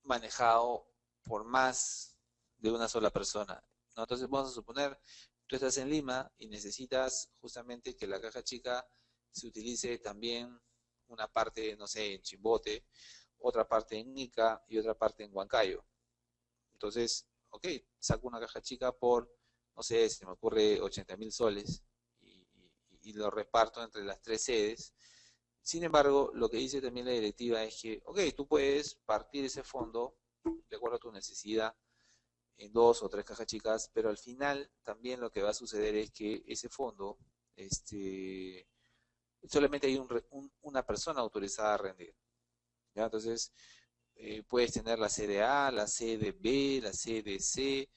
manejado por más de una sola persona, ¿no? Entonces vamos a suponer, tú estás en Lima y necesitas justamente que la caja chica se utilice también una parte, no sé, en Chimbote, otra parte en Ica y otra parte en Huancayo. Entonces, ok, saco una caja chica por, no sé, se me ocurre 80.000 soles y lo reparto entre las tres sedes. Sin embargo, lo que dice también la directiva es que, ok, tú puedes partir ese fondo de acuerdo a tu necesidad en dos o tres cajas chicas, pero al final también lo que va a suceder es que ese fondo, este, solamente hay una persona autorizada a rendir, ¿ya? Entonces, puedes tener la sede A, la sede B, la sede C,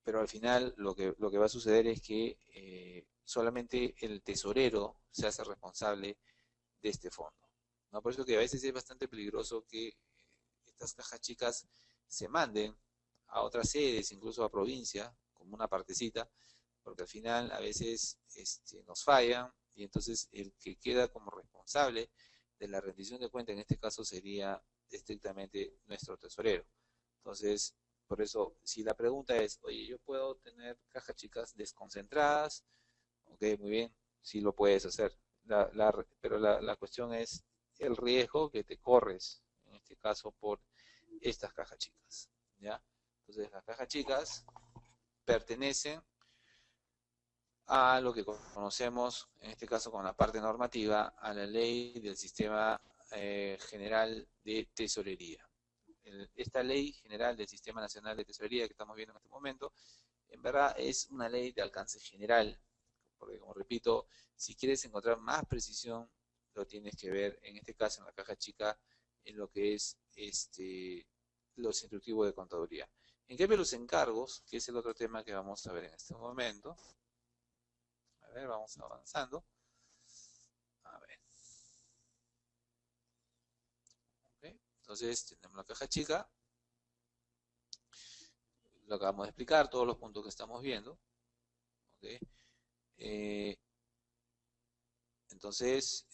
pero al final lo que va a suceder es que solamente el tesorero se hace responsable de este fondo, ¿no? Por eso que a veces es bastante peligroso que estas cajas chicas se manden a otras sedes, incluso a provincia, como una partecita, porque al final a veces nos fallan y entonces el que queda como responsable de la rendición de cuenta en este caso sería estrictamente nuestro tesorero. Entonces, por eso, si la pregunta es, oye, ¿yo puedo tener cajas chicas desconcentradas? Ok, muy bien, sí lo puedes hacer. Pero la cuestión es el riesgo que te corres, en este caso, por estas cajas chicas, ¿ya? Entonces, las cajas chicas pertenecen a lo que conocemos, en este caso con la parte normativa, a la ley del sistema general de tesorería. Esta ley general del sistema nacional de tesorería que estamos viendo en este momento, en verdad es una ley de alcance general, porque como repito, si quieres encontrar más precisión, lo tienes que ver, en este caso en la caja chica, en lo que es los instructivos de contaduría. En cambio, los encargos, que es el otro tema que vamos a ver en este momento, a ver, vamos avanzando. A ver. ¿Okay? Entonces, tenemos la caja chica, lo acabamos de explicar, todos los puntos que estamos viendo. ¿Okay? Eh, entonces,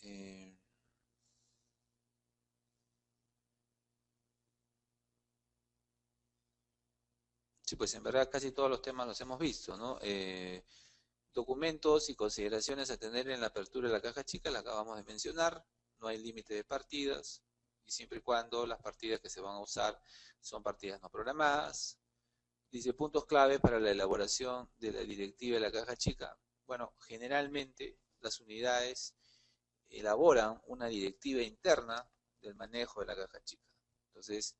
sí, pues en verdad casi todos los temas los hemos visto, ¿no? Documentos y consideraciones a tener en la apertura de la caja chica, la acabamos de mencionar, no hay límite de partidas, y siempre y cuando las partidas que se van a usar son partidas no programadas. Dice puntos clave para la elaboración de la directiva de la caja chica. Bueno, generalmente las unidades elaboran una directiva interna del manejo de la caja chica. Entonces,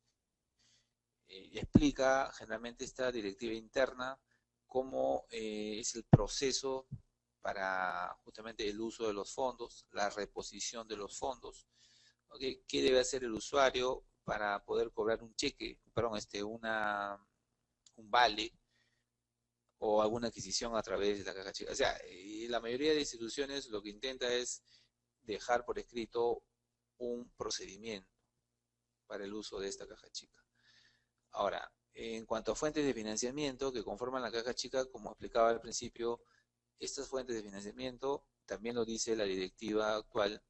explica generalmente esta directiva interna cómo es el proceso para justamente el uso de los fondos, la reposición de los fondos, ¿okay? ¿Qué debe hacer el usuario para poder cobrar un cheque, perdón, un vale o alguna adquisición a través de la caja chica? O sea, la mayoría de instituciones lo que intenta es dejar por escrito un procedimiento para el uso de esta caja chica. Ahora, en cuanto a fuentes de financiamiento que conforman la caja chica, como explicaba al principio, estas fuentes de financiamiento, también lo dice la directiva actual,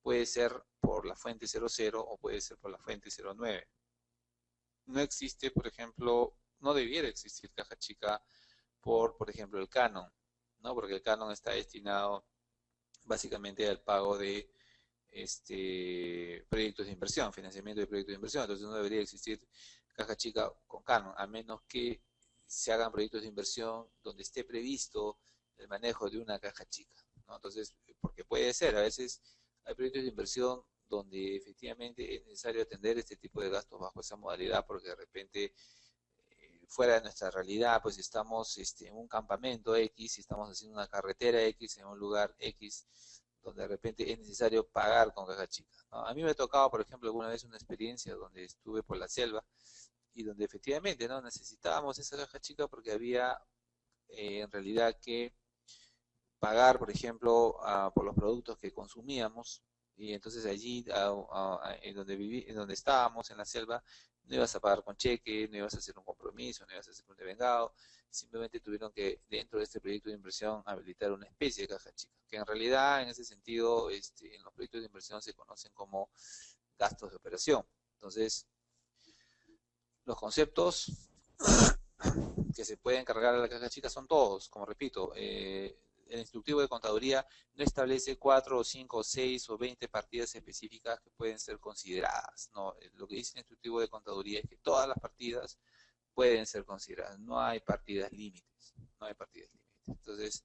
puede ser por la fuente 00 o puede ser por la fuente 09. No existe, por ejemplo, no debiera existir caja chica por ejemplo, el canon, ¿no? Porque el canon está destinado básicamente al pago de proyectos de inversión, financiamiento de proyectos de inversión. Entonces no debería existir caja chica con canon, a menos que se hagan proyectos de inversión donde esté previsto el manejo de una caja chica, ¿no? Entonces, porque puede ser, a veces hay proyectos de inversión donde efectivamente es necesario atender este tipo de gastos bajo esa modalidad, porque de repente fuera de nuestra realidad, pues estamos en un campamento X, y estamos haciendo una carretera X en un lugar X, donde de repente es necesario pagar con caja chica, ¿no? A mí me ha tocado, por ejemplo, alguna vez una experiencia donde estuve por la selva y donde efectivamente no necesitábamos esa caja chica porque había en realidad que pagar, por ejemplo, por los productos que consumíamos, y entonces allí, en donde en donde estábamos, en la selva, no ibas a pagar con cheque, no ibas a hacer un compromiso, no ibas a hacer un devengado, simplemente tuvieron que, dentro de este proyecto de inversión, habilitar una especie de caja chica, que en realidad, en ese sentido, en los proyectos de inversión se conocen como gastos de operación. Entonces, los conceptos que se pueden cargar a la caja chica son todos, como repito, el instructivo de contaduría no establece 4 o 5 o 6 o 20 partidas específicas que pueden ser consideradas. No, lo que dice el instructivo de contaduría es que todas las partidas pueden ser consideradas. No hay partidas límites. No hay partidas límites. Entonces,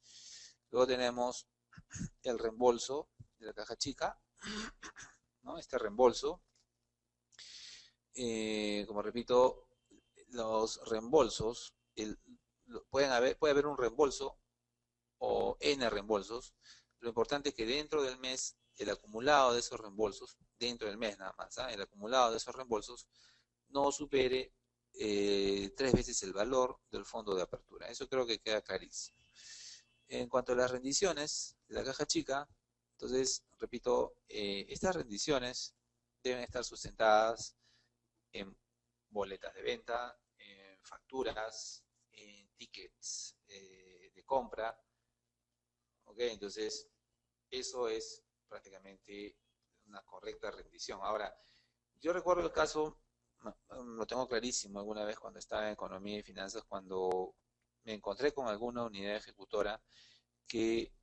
luego tenemos el reembolso de la caja chica, ¿no? Este reembolso, como repito, los reembolsos, puede haber un reembolso o N reembolsos. Lo importante es que dentro del mes, el acumulado de esos reembolsos, dentro del mes nada más, el acumulado de esos reembolsos no supere 3 veces el valor del fondo de apertura. Eso creo que queda clarísimo. En cuanto a las rendiciones de la caja chica, entonces, repito, estas rendiciones deben estar sustentadas en boletas de venta, en facturas, en tickets de compra. ¿Ok? Entonces, eso es prácticamente una correcta rendición. Ahora, yo recuerdo el caso, lo tengo clarísimo alguna vez cuando estaba en economía y finanzas, cuando me encontré con alguna unidad ejecutora que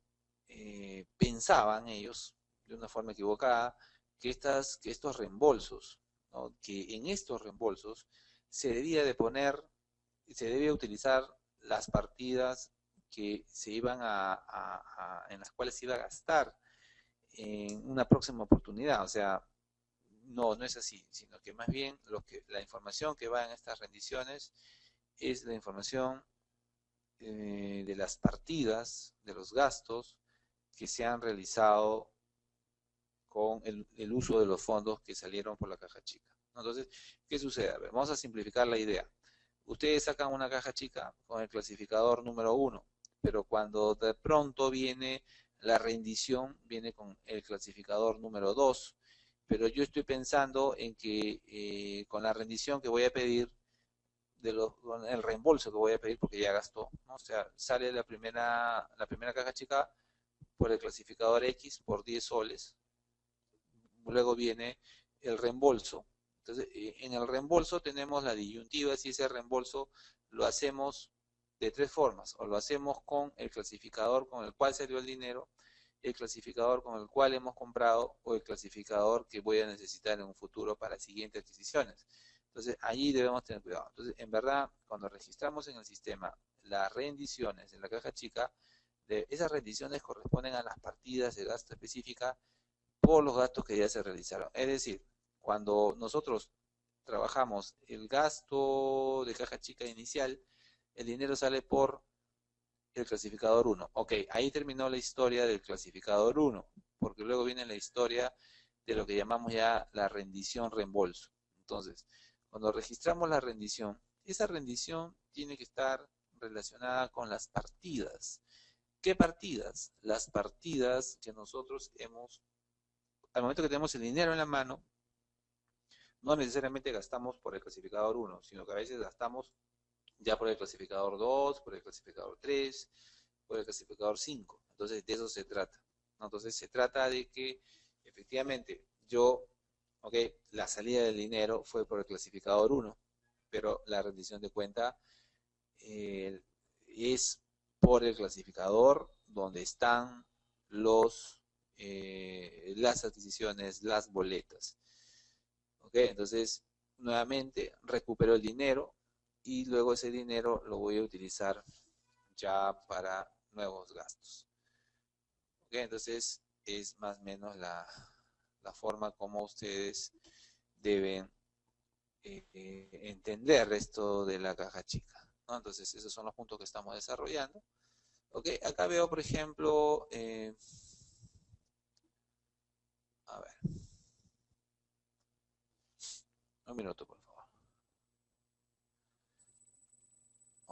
pensaban ellos, de una forma equivocada, que estos reembolsos, ¿no? Que en estos reembolsos se debía de poner, se debía utilizar las partidas que se iban en las cuales se iba a gastar en una próxima oportunidad. O sea, no, no es así, sino que más bien la información que va en estas rendiciones es la información de las partidas, de los gastos que se han realizado con el uso de los fondos que salieron por la caja chica. Entonces, ¿qué sucede? A ver, vamos a simplificar la idea. Ustedes sacan una caja chica con el clasificador número 1, pero cuando de pronto viene la rendición, viene con el clasificador número 2, pero yo estoy pensando en que con la rendición que voy a pedir, con el reembolso que voy a pedir porque ya gastó, ¿no? O sea, sale la primera caja chica por el clasificador X por 10 soles, luego viene el reembolso. Entonces, en el reembolso tenemos la disyuntiva si ese reembolso lo hacemos de 3 formas, o lo hacemos con el clasificador con el cual salió el dinero, el clasificador con el cual hemos comprado o el clasificador que voy a necesitar en un futuro para siguientes adquisiciones. Entonces, allí debemos tener cuidado. Entonces, en verdad, cuando registramos en el sistema las rendiciones en la caja chica, esas rendiciones corresponden a las partidas de gasto específica por los gastos que ya se realizaron. Es decir, cuando nosotros trabajamos el gasto de caja chica inicial, el dinero sale por el clasificador 1. Ok, ahí terminó la historia del clasificador 1, porque luego viene la historia de lo que llamamos ya la rendición reembolso. Entonces, cuando registramos la rendición, esa rendición tiene que estar relacionada con las partidas. ¿Qué partidas? Las partidas que nosotros al momento que tenemos el dinero en la mano, no necesariamente gastamos por el clasificador 1, sino que a veces gastamos ya por el clasificador 2, por el clasificador 3, por el clasificador 5. Entonces, de eso se trata, ¿no? Entonces, se trata de que efectivamente ok, la salida del dinero fue por el clasificador 1, pero la rendición de cuenta eh, es por el clasificador donde están las adquisiciones, las boletas. ¿Ok? Entonces, nuevamente recupero el dinero y luego ese dinero lo voy a utilizar ya para nuevos gastos. ¿Ok? Entonces, es más o menos la forma como ustedes deben entender esto de la caja chica, ¿no? Entonces, esos son los puntos que estamos desarrollando. ¿Ok? Acá veo, por ejemplo, a ver, un minuto, por favor.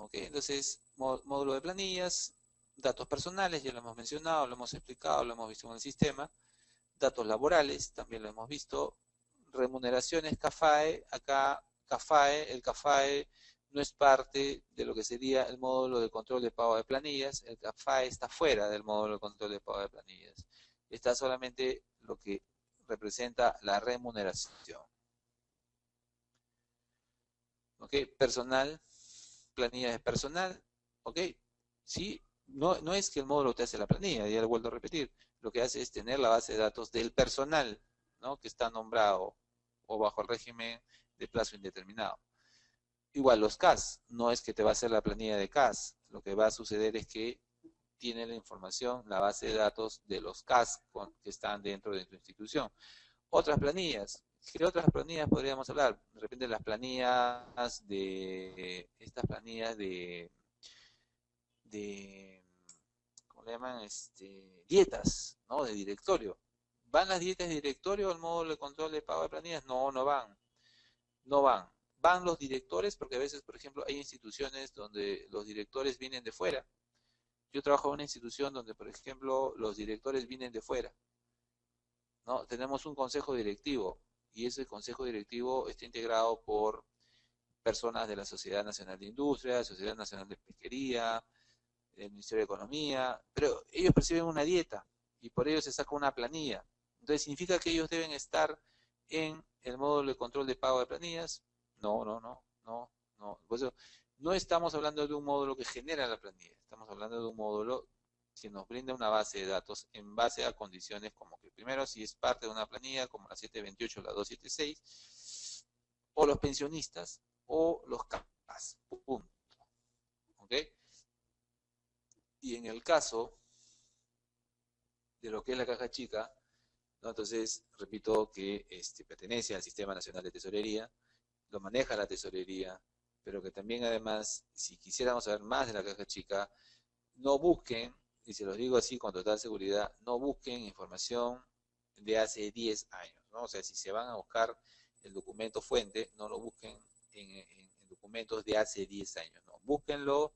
¿ok? Entonces, módulo de planillas, datos personales, ya lo hemos mencionado, lo hemos explicado, lo hemos visto en el sistema, datos laborales, también lo hemos visto, remuneraciones CAFAE, acá CAFAE, el CAFAE no es parte de lo que sería el módulo de control de pago de planillas, el CAFAE está fuera del módulo de control de pago de planillas, está solamente lo que representa la remuneración. ¿Ok? Personal, planillas de personal, ¿ok? Sí, no es que el módulo te hace la planilla, ya lo vuelvo a repetir, lo que hace es tener la base de datos del personal, ¿no? Que está nombrado o bajo el régimen de plazo indeterminado. Igual los CAS, no es que te va a hacer la planilla de CAS, lo que va a suceder es que tiene la información, la base de datos de los CAS que están dentro de tu institución. Otras planillas, ¿qué otras planillas podríamos hablar? De repente las planillas estas planillas de ¿cómo le llaman? Dietas, ¿no? De directorio. ¿Van las dietas de directorio al módulo de control de pago de planillas? No, no van. No van. Van los directores porque a veces, por ejemplo, hay instituciones donde los directores vienen de fuera. Yo trabajo en una institución donde, por ejemplo, los directores vienen de fuera, ¿no? Tenemos un consejo directivo y ese consejo directivo está integrado por personas de la Sociedad Nacional de Industria, Sociedad Nacional de Pesquería, el Ministerio de Economía, pero ellos perciben una dieta y por ello se saca una planilla. Entonces, ¿significa que ellos deben estar en el módulo de control de pago de planillas? No, no, no, no, no. Por eso, no estamos hablando de un módulo que genera la planilla, estamos hablando de un módulo que nos brinda una base de datos en base a condiciones como que primero si es parte de una planilla como la 728 o la 276, o los pensionistas o los CAPAS, punto. ¿Ok? Y en el caso de lo que es la caja chica, ¿no? Entonces, repito que pertenece al Sistema Nacional de Tesorería, lo maneja la Tesorería, pero que también además, si quisiéramos saber más de la caja chica, no busquen, y se los digo así con total seguridad, no busquen información de hace 10 años, ¿no? O sea, si se van a buscar el documento fuente, no lo busquen en documentos de hace 10 años, no, búsquenlo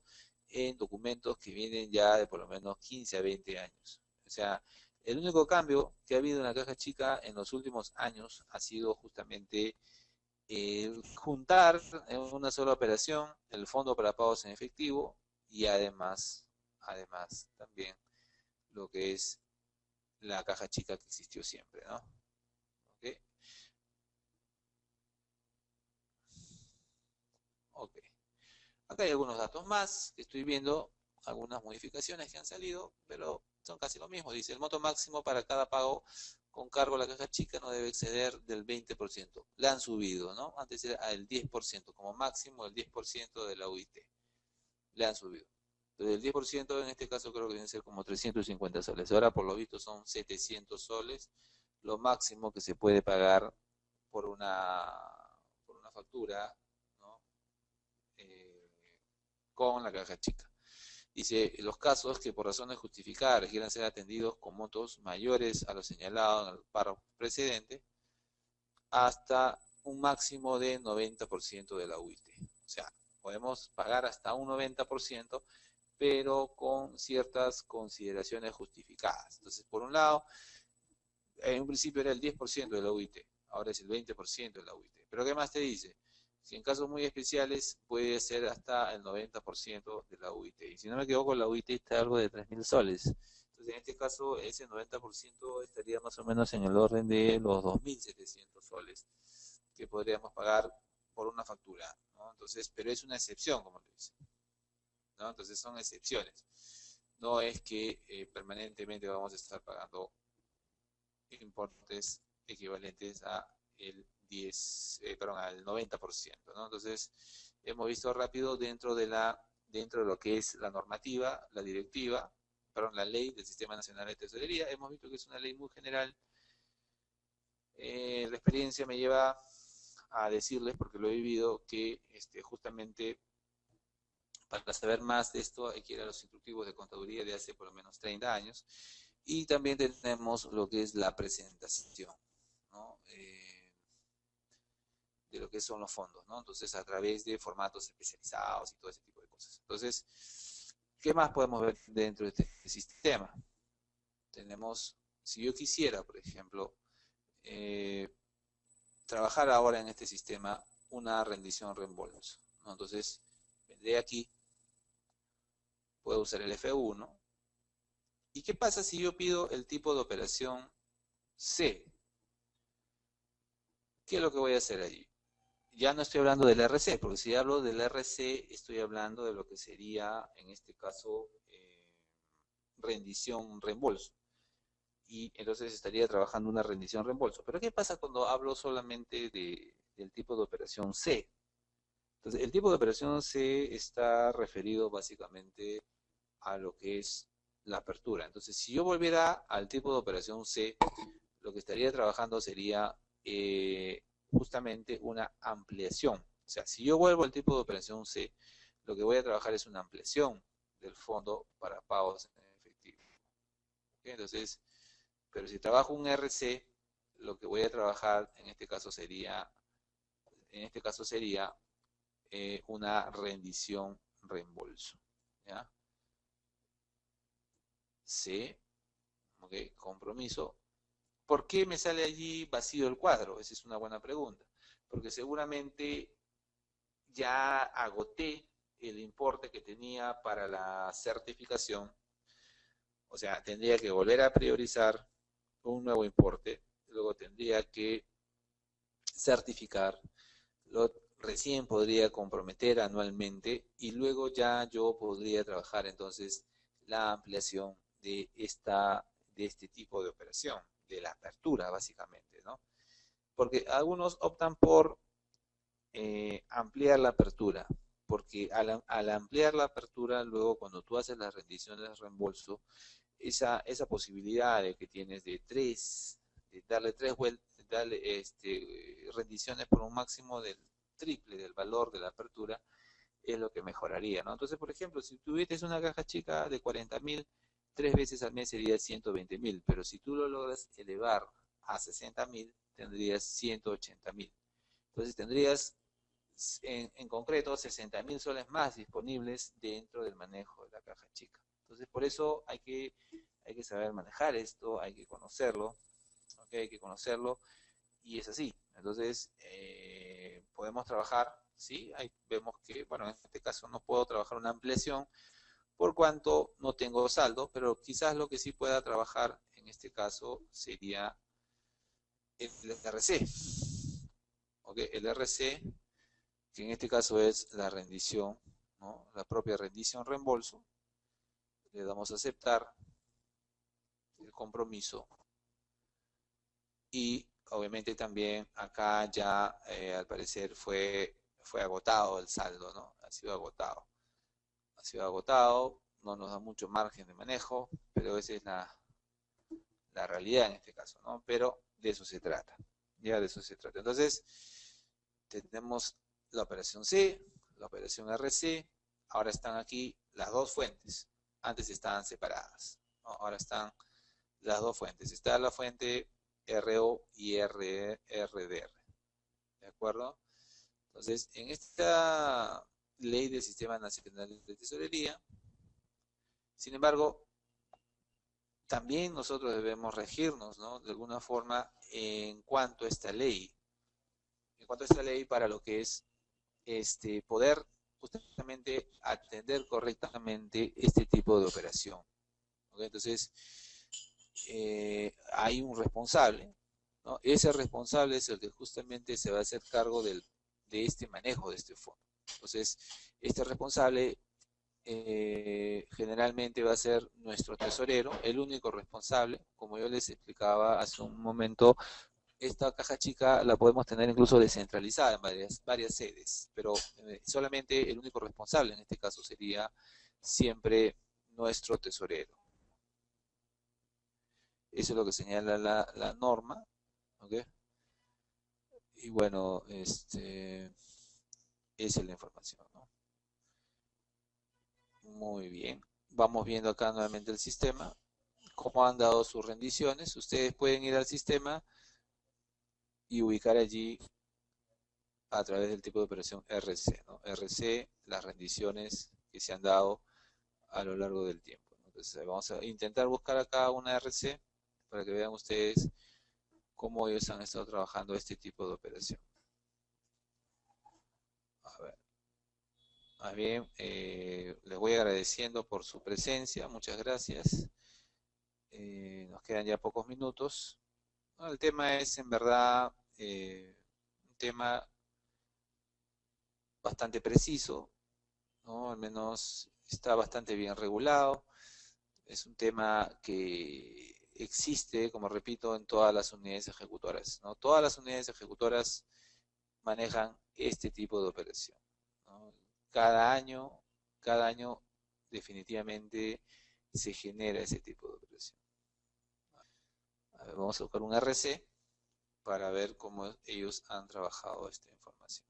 en documentos que vienen ya de por lo menos 15 a 20 años. O sea, el único cambio que ha habido en la caja chica en los últimos años ha sido justamente juntar en una sola operación el fondo para pagos en efectivo y además también lo que es la caja chica que existió siempre, ¿no? ¿Ok? Ok. Acá hay algunos datos más que estoy viendo, algunas modificaciones que han salido, pero son casi lo mismo. Dice, el monto máximo para cada pago con cargo a la caja chica no debe exceder del 20%. Le han subido, ¿no? Antes era al 10%, como máximo el 10% de la UIT. Le han subido. Entonces el 10% en este caso creo que deben ser como 350 soles. Ahora por lo visto son 700 soles, lo máximo que se puede pagar por una factura, ¿no? Eh, con la caja chica. Dice, los casos que por razones justificadas requieran ser atendidos con montos mayores a lo señalado en el párrafo precedente, hasta un máximo de 90% de la UIT. O sea, podemos pagar hasta un 90%, pero con ciertas consideraciones justificadas. Entonces, por un lado, en un principio era el 10% de la UIT, ahora es el 20% de la UIT. Pero ¿qué más te dice? Si en casos muy especiales puede ser hasta el 90% de la UIT. Y si no me equivoco, la UIT está algo de 3.000 soles. Entonces, en este caso, ese 90% estaría más o menos en el orden de los 2.700 soles que podríamos pagar por una factura, ¿no? Entonces, pero es una excepción, como te dice, ¿no? Entonces son excepciones. No es que permanentemente vamos a estar pagando importes equivalentes a el 90%, ¿no? Entonces, hemos visto rápido dentro de lo que es la normativa, la directiva, perdón, la ley del Sistema Nacional de Tesorería, hemos visto que es una ley muy general. La experiencia me lleva a decirles, porque lo he vivido, que justamente para saber más de esto hay que ir a los instructivos de contaduría de hace por lo menos 30 años. Y también tenemos lo que es la presentación, ¿no? De lo que son los fondos, ¿no? Entonces, a través de formatos especializados y todo ese tipo de cosas. Entonces, ¿qué más podemos ver dentro de este sistema? Tenemos, si yo quisiera, por ejemplo, eh, trabajar ahora en este sistema una rendición reembolso, ¿no? Entonces, vendré aquí, puedo usar el F1. ¿Y qué pasa si yo pido el tipo de operación C? ¿Qué es lo que voy a hacer allí? Ya no estoy hablando del RC, porque si hablo del RC, estoy hablando de lo que sería, en este caso, rendición reembolso. Y entonces estaría trabajando una rendición reembolso. Pero ¿qué pasa cuando hablo solamente del tipo de operación C? Entonces, el tipo de operación C está referido básicamente a lo que es la apertura. Entonces, si yo volviera al tipo de operación C, lo que estaría trabajando sería justamente una ampliación. O sea, si yo vuelvo al tipo de operación C, lo que voy a trabajar es una ampliación del fondo para pagos en efectivo. ¿Okay? Entonces, pero si trabajo un RC, lo que voy a trabajar en este caso sería una rendición reembolso. ¿Ya? C, ok, compromiso. ¿Por qué me sale allí vacío el cuadro? Esa es una buena pregunta. Porque seguramente ya agoté el importe que tenía para la certificación. O sea, tendría que volver a priorizar un nuevo importe. Luego tendría que certificar. Recién podría comprometer anualmente y luego ya yo podría trabajar entonces la ampliación de este tipo de operación, de la apertura básicamente, ¿no? Porque algunos optan por ampliar la apertura, porque al ampliar la apertura, luego cuando tú haces las rendiciones de reembolso, esa posibilidad de que tienes de darle tres vueltas, darle rendiciones por un máximo del triple del valor de la apertura, es lo que mejoraría, ¿no? Entonces, por ejemplo, si tuvieses una caja chica de 40.000, 3 veces al mes sería 120.000, pero si tú lo logras elevar a 60.000, tendrías 180.000. Entonces tendrías en concreto 60.000 soles más disponibles dentro del manejo de la caja chica. Entonces por eso hay que saber manejar esto, hay que conocerlo, ¿okay? Hay que conocerlo y es así. Entonces podemos trabajar, ¿sí? Ahí vemos que, bueno, en este caso no puedo trabajar una ampliación por cuanto no tengo saldo, pero quizás lo que sí pueda trabajar en este caso sería el RC. ¿Okay? El RC, que en este caso es la rendición, ¿no? La propia rendición reembolso. Le damos a aceptar el compromiso y obviamente también acá ya al parecer fue agotado el saldo, ¿no? Ha sido agotado. Ha sido agotado, no nos da mucho margen de manejo, pero esa es la realidad en este caso, ¿no? Pero de eso se trata, ya de eso se trata. Entonces, tenemos la operación C, la operación RC, ahora están aquí las dos fuentes, antes estaban separadas, ¿no? Ahora están las dos fuentes, está la fuente RO y RDR, ¿de acuerdo? Entonces, en esta ley del Sistema Nacional de Tesorería, sin embargo, también nosotros debemos regirnos, ¿no? De alguna forma en cuanto a esta ley para lo que es poder justamente atender correctamente este tipo de operación. ¿Okay? Entonces, hay un responsable, ¿no? Ese responsable es el que justamente se va a hacer cargo de este manejo de este fondo. Entonces, este responsable generalmente va a ser nuestro tesorero, el único responsable. Como yo les explicaba hace un momento, esta caja chica la podemos tener incluso descentralizada en varias sedes, pero solamente el único responsable en este caso sería siempre nuestro tesorero. Eso es lo que señala la norma, ¿ok? Y bueno, esa es la información, ¿no? Muy bien. Vamos viendo acá nuevamente el sistema, cómo han dado sus rendiciones. Ustedes pueden ir al sistema y ubicar allí a través del tipo de operación RC, ¿no? RC, las rendiciones que se han dado a lo largo del tiempo. Entonces vamos a intentar buscar acá una RC para que vean ustedes cómo ellos han estado trabajando este tipo de operación. A ver, más bien, les voy agradeciendo por su presencia, muchas gracias. Nos quedan ya pocos minutos. No, el tema es en verdad un tema bastante preciso, ¿no? Al menos está bastante bien regulado. Es un tema que existe, como repito, en todas las unidades ejecutoras, ¿no? Todas las unidades ejecutoras manejan este tipo de operación, ¿no? Cada año, cada año definitivamente se genera ese tipo de operación. A ver, vamos a buscar un RC para ver cómo ellos han trabajado esta información.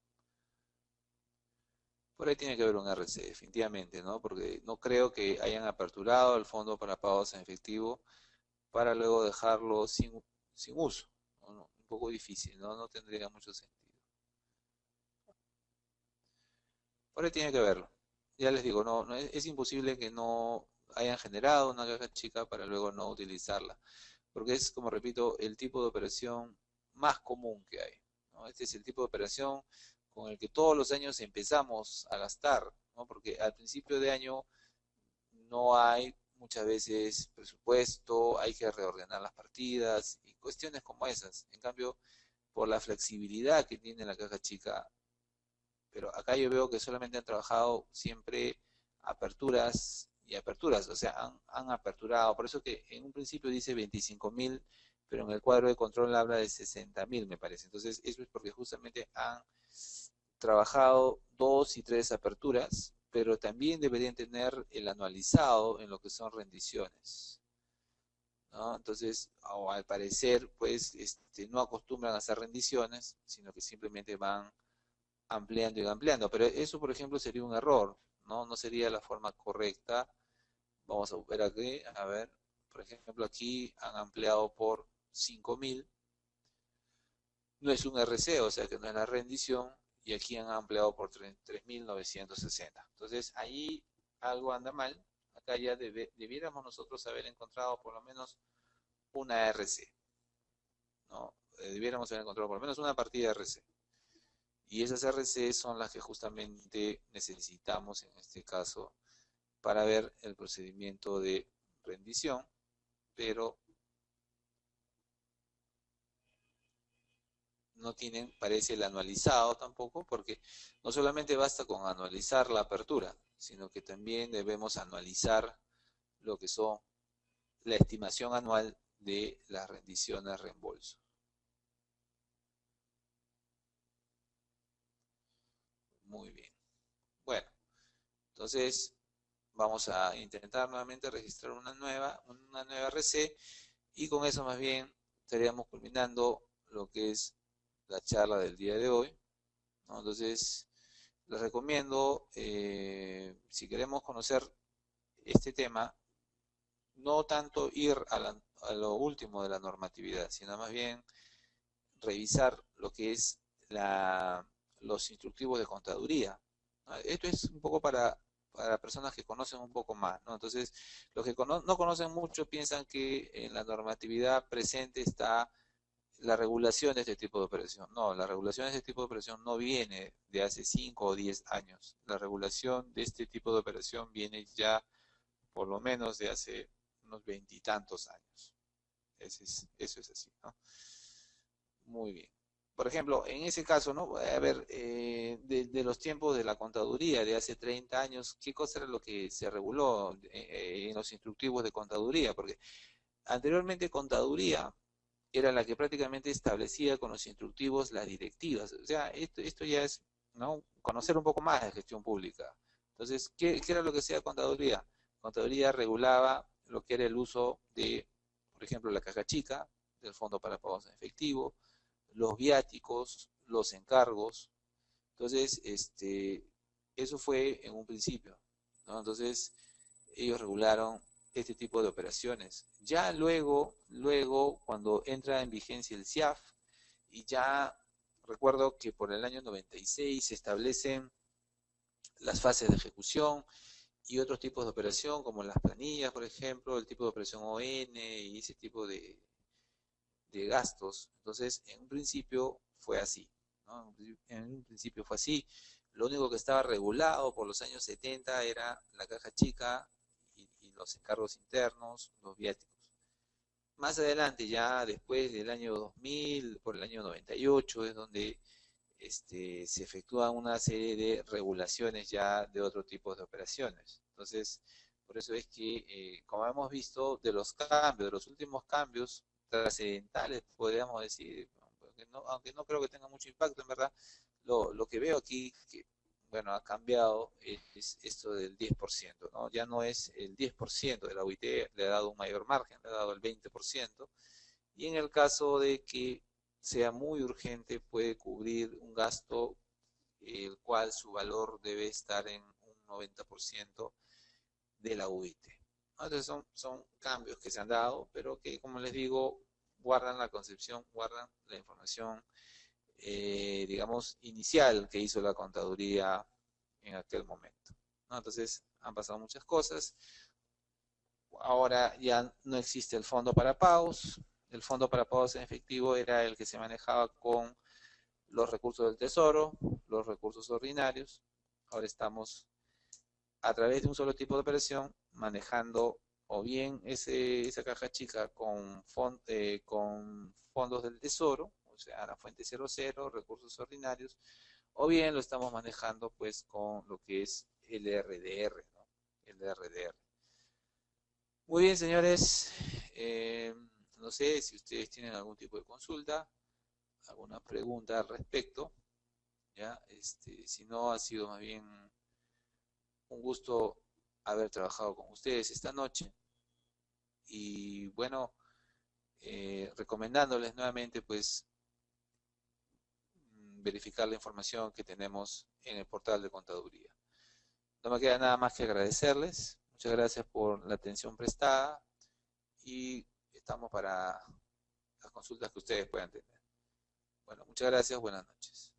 Por ahí tiene que haber un RC, definitivamente, ¿no? Porque no creo que hayan aperturado el fondo para pagos en efectivo para luego dejarlo sin uso, ¿no? Un poco difícil, ¿no? No tendría mucho sentido. Por ahí tiene que verlo. Ya les digo, no es imposible que no hayan generado una caja chica para luego no utilizarla, porque es, como repito, el tipo de operación más común que hay, ¿no? Este es el tipo de operación con el que todos los años empezamos a gastar, ¿no? Porque al principio de año no hay muchas veces presupuesto, hay que reordenar las partidas y cuestiones como esas. En cambio, por la flexibilidad que tiene la caja chica, pero acá yo veo que solamente han trabajado siempre aperturas y aperturas, o sea, han aperturado, por eso que en un principio dice 25.000, pero en el cuadro de control habla de 60.000, me parece. Entonces, eso es porque justamente han trabajado 2 y 3 aperturas, pero también deberían tener el anualizado en lo que son rendiciones, ¿no? Entonces, o al parecer, pues, no acostumbran a hacer rendiciones, sino que simplemente van ampliando y ampliando. Pero eso, por ejemplo, sería un error, ¿no? No sería la forma correcta. Vamos a ver aquí, a ver, por ejemplo, aquí han ampliado por 5.000. No es un RC, o sea que no es la rendición, y aquí han ampliado por 3.960. Entonces, ahí algo anda mal. Acá ya debiéramos nosotros haber encontrado por lo menos una RC, ¿no? Debiéramos haber encontrado por lo menos una partida RC. Y esas RC son las que justamente necesitamos en este caso para ver el procedimiento de rendición, pero no tienen, parece, el anualizado tampoco, porque no solamente basta con anualizar la apertura, sino que también debemos anualizar lo que son la estimación anual de las rendiciones reembolso. Muy bien. Bueno, entonces vamos a intentar nuevamente registrar una nueva RC, y con eso más bien estaríamos culminando lo que es la charla del día de hoy, ¿no? Entonces, les recomiendo, si queremos conocer este tema, no tanto ir a lo último de la normatividad, sino más bien revisar lo que es los instructivos de contaduría, ¿no? Esto es un poco para personas que conocen un poco más, ¿no? Entonces, los que no conocen mucho piensan que en la normatividad presente está la regulación de este tipo de operación. No, la regulación de este tipo de operación no viene de hace 5 o 10 años. La regulación de este tipo de operación viene ya por lo menos de hace unos 20 y tantos años. Eso es así, ¿no? Muy bien. Por ejemplo, en ese caso, ¿no? A ver, de los tiempos de la contaduría de hace 30 años, ¿qué cosa era lo que se reguló en los instructivos de contaduría? Porque anteriormente contaduría era la que prácticamente establecía con los instructivos las directivas. O sea, esto ya es, ¿no?, conocer un poco más de gestión pública. Entonces, ¿qué era lo que hacía contaduría? Contaduría regulaba lo que era el uso de, por ejemplo, la caja chica, del fondo para pagos en efectivo, los viáticos, los encargos. Entonces, eso fue en un principio, ¿no? Entonces, ellos regularon este tipo de operaciones. Ya luego, cuando entra en vigencia el CIAF, y ya recuerdo que por el año 96 se establecen las fases de ejecución, y otros tipos de operación, como las planillas, por ejemplo, el tipo de operación ON y ese tipo de gastos. Entonces, en un principio fue así, ¿no? En un principio fue así. Lo único que estaba regulado por los años 70 era la caja chica y los encargos internos, los viáticos. Más adelante, ya después del año 2000, por el año 98, es donde se efectúan una serie de regulaciones ya de otro tipo de operaciones. Entonces, por eso es que, como hemos visto, de los cambios, de los últimos cambios trascendentales, podríamos decir, aunque no creo que tenga mucho impacto, en verdad, lo que veo aquí, que, bueno, ha cambiado es esto del 10%, ¿no? Ya no es el 10% de la UIT, le ha dado un mayor margen, le ha dado el 20%, y en el caso de que sea muy urgente, puede cubrir un gasto el cual su valor debe estar en un 90% de la UIT. Entonces son cambios que se han dado, pero que, como les digo, guardan la concepción, guardan la información, digamos, inicial que hizo la contaduría en aquel momento, ¿no? Entonces han pasado muchas cosas. Ahora ya no existe el fondo para pagos. El fondo para pagos en efectivo era el que se manejaba con los recursos del tesoro, los recursos ordinarios. Ahora estamos a través de un solo tipo de operación manejando o bien esa caja chica con fondos del tesoro, o sea, la fuente 00, recursos ordinarios, o bien lo estamos manejando pues con lo que es el RDR, ¿no? El RDR. Muy bien, señores. Eh, no sé si ustedes tienen algún tipo de consulta, alguna pregunta al respecto. ¿Ya? Si no, ha sido más bien un gusto haber trabajado con ustedes esta noche. Y bueno, recomendándoles nuevamente, pues, verificar la información que tenemos en el portal de contaduría. No me queda nada más que agradecerles. Muchas gracias por la atención prestada y estamos para las consultas que ustedes puedan tener. Bueno, muchas gracias, buenas noches.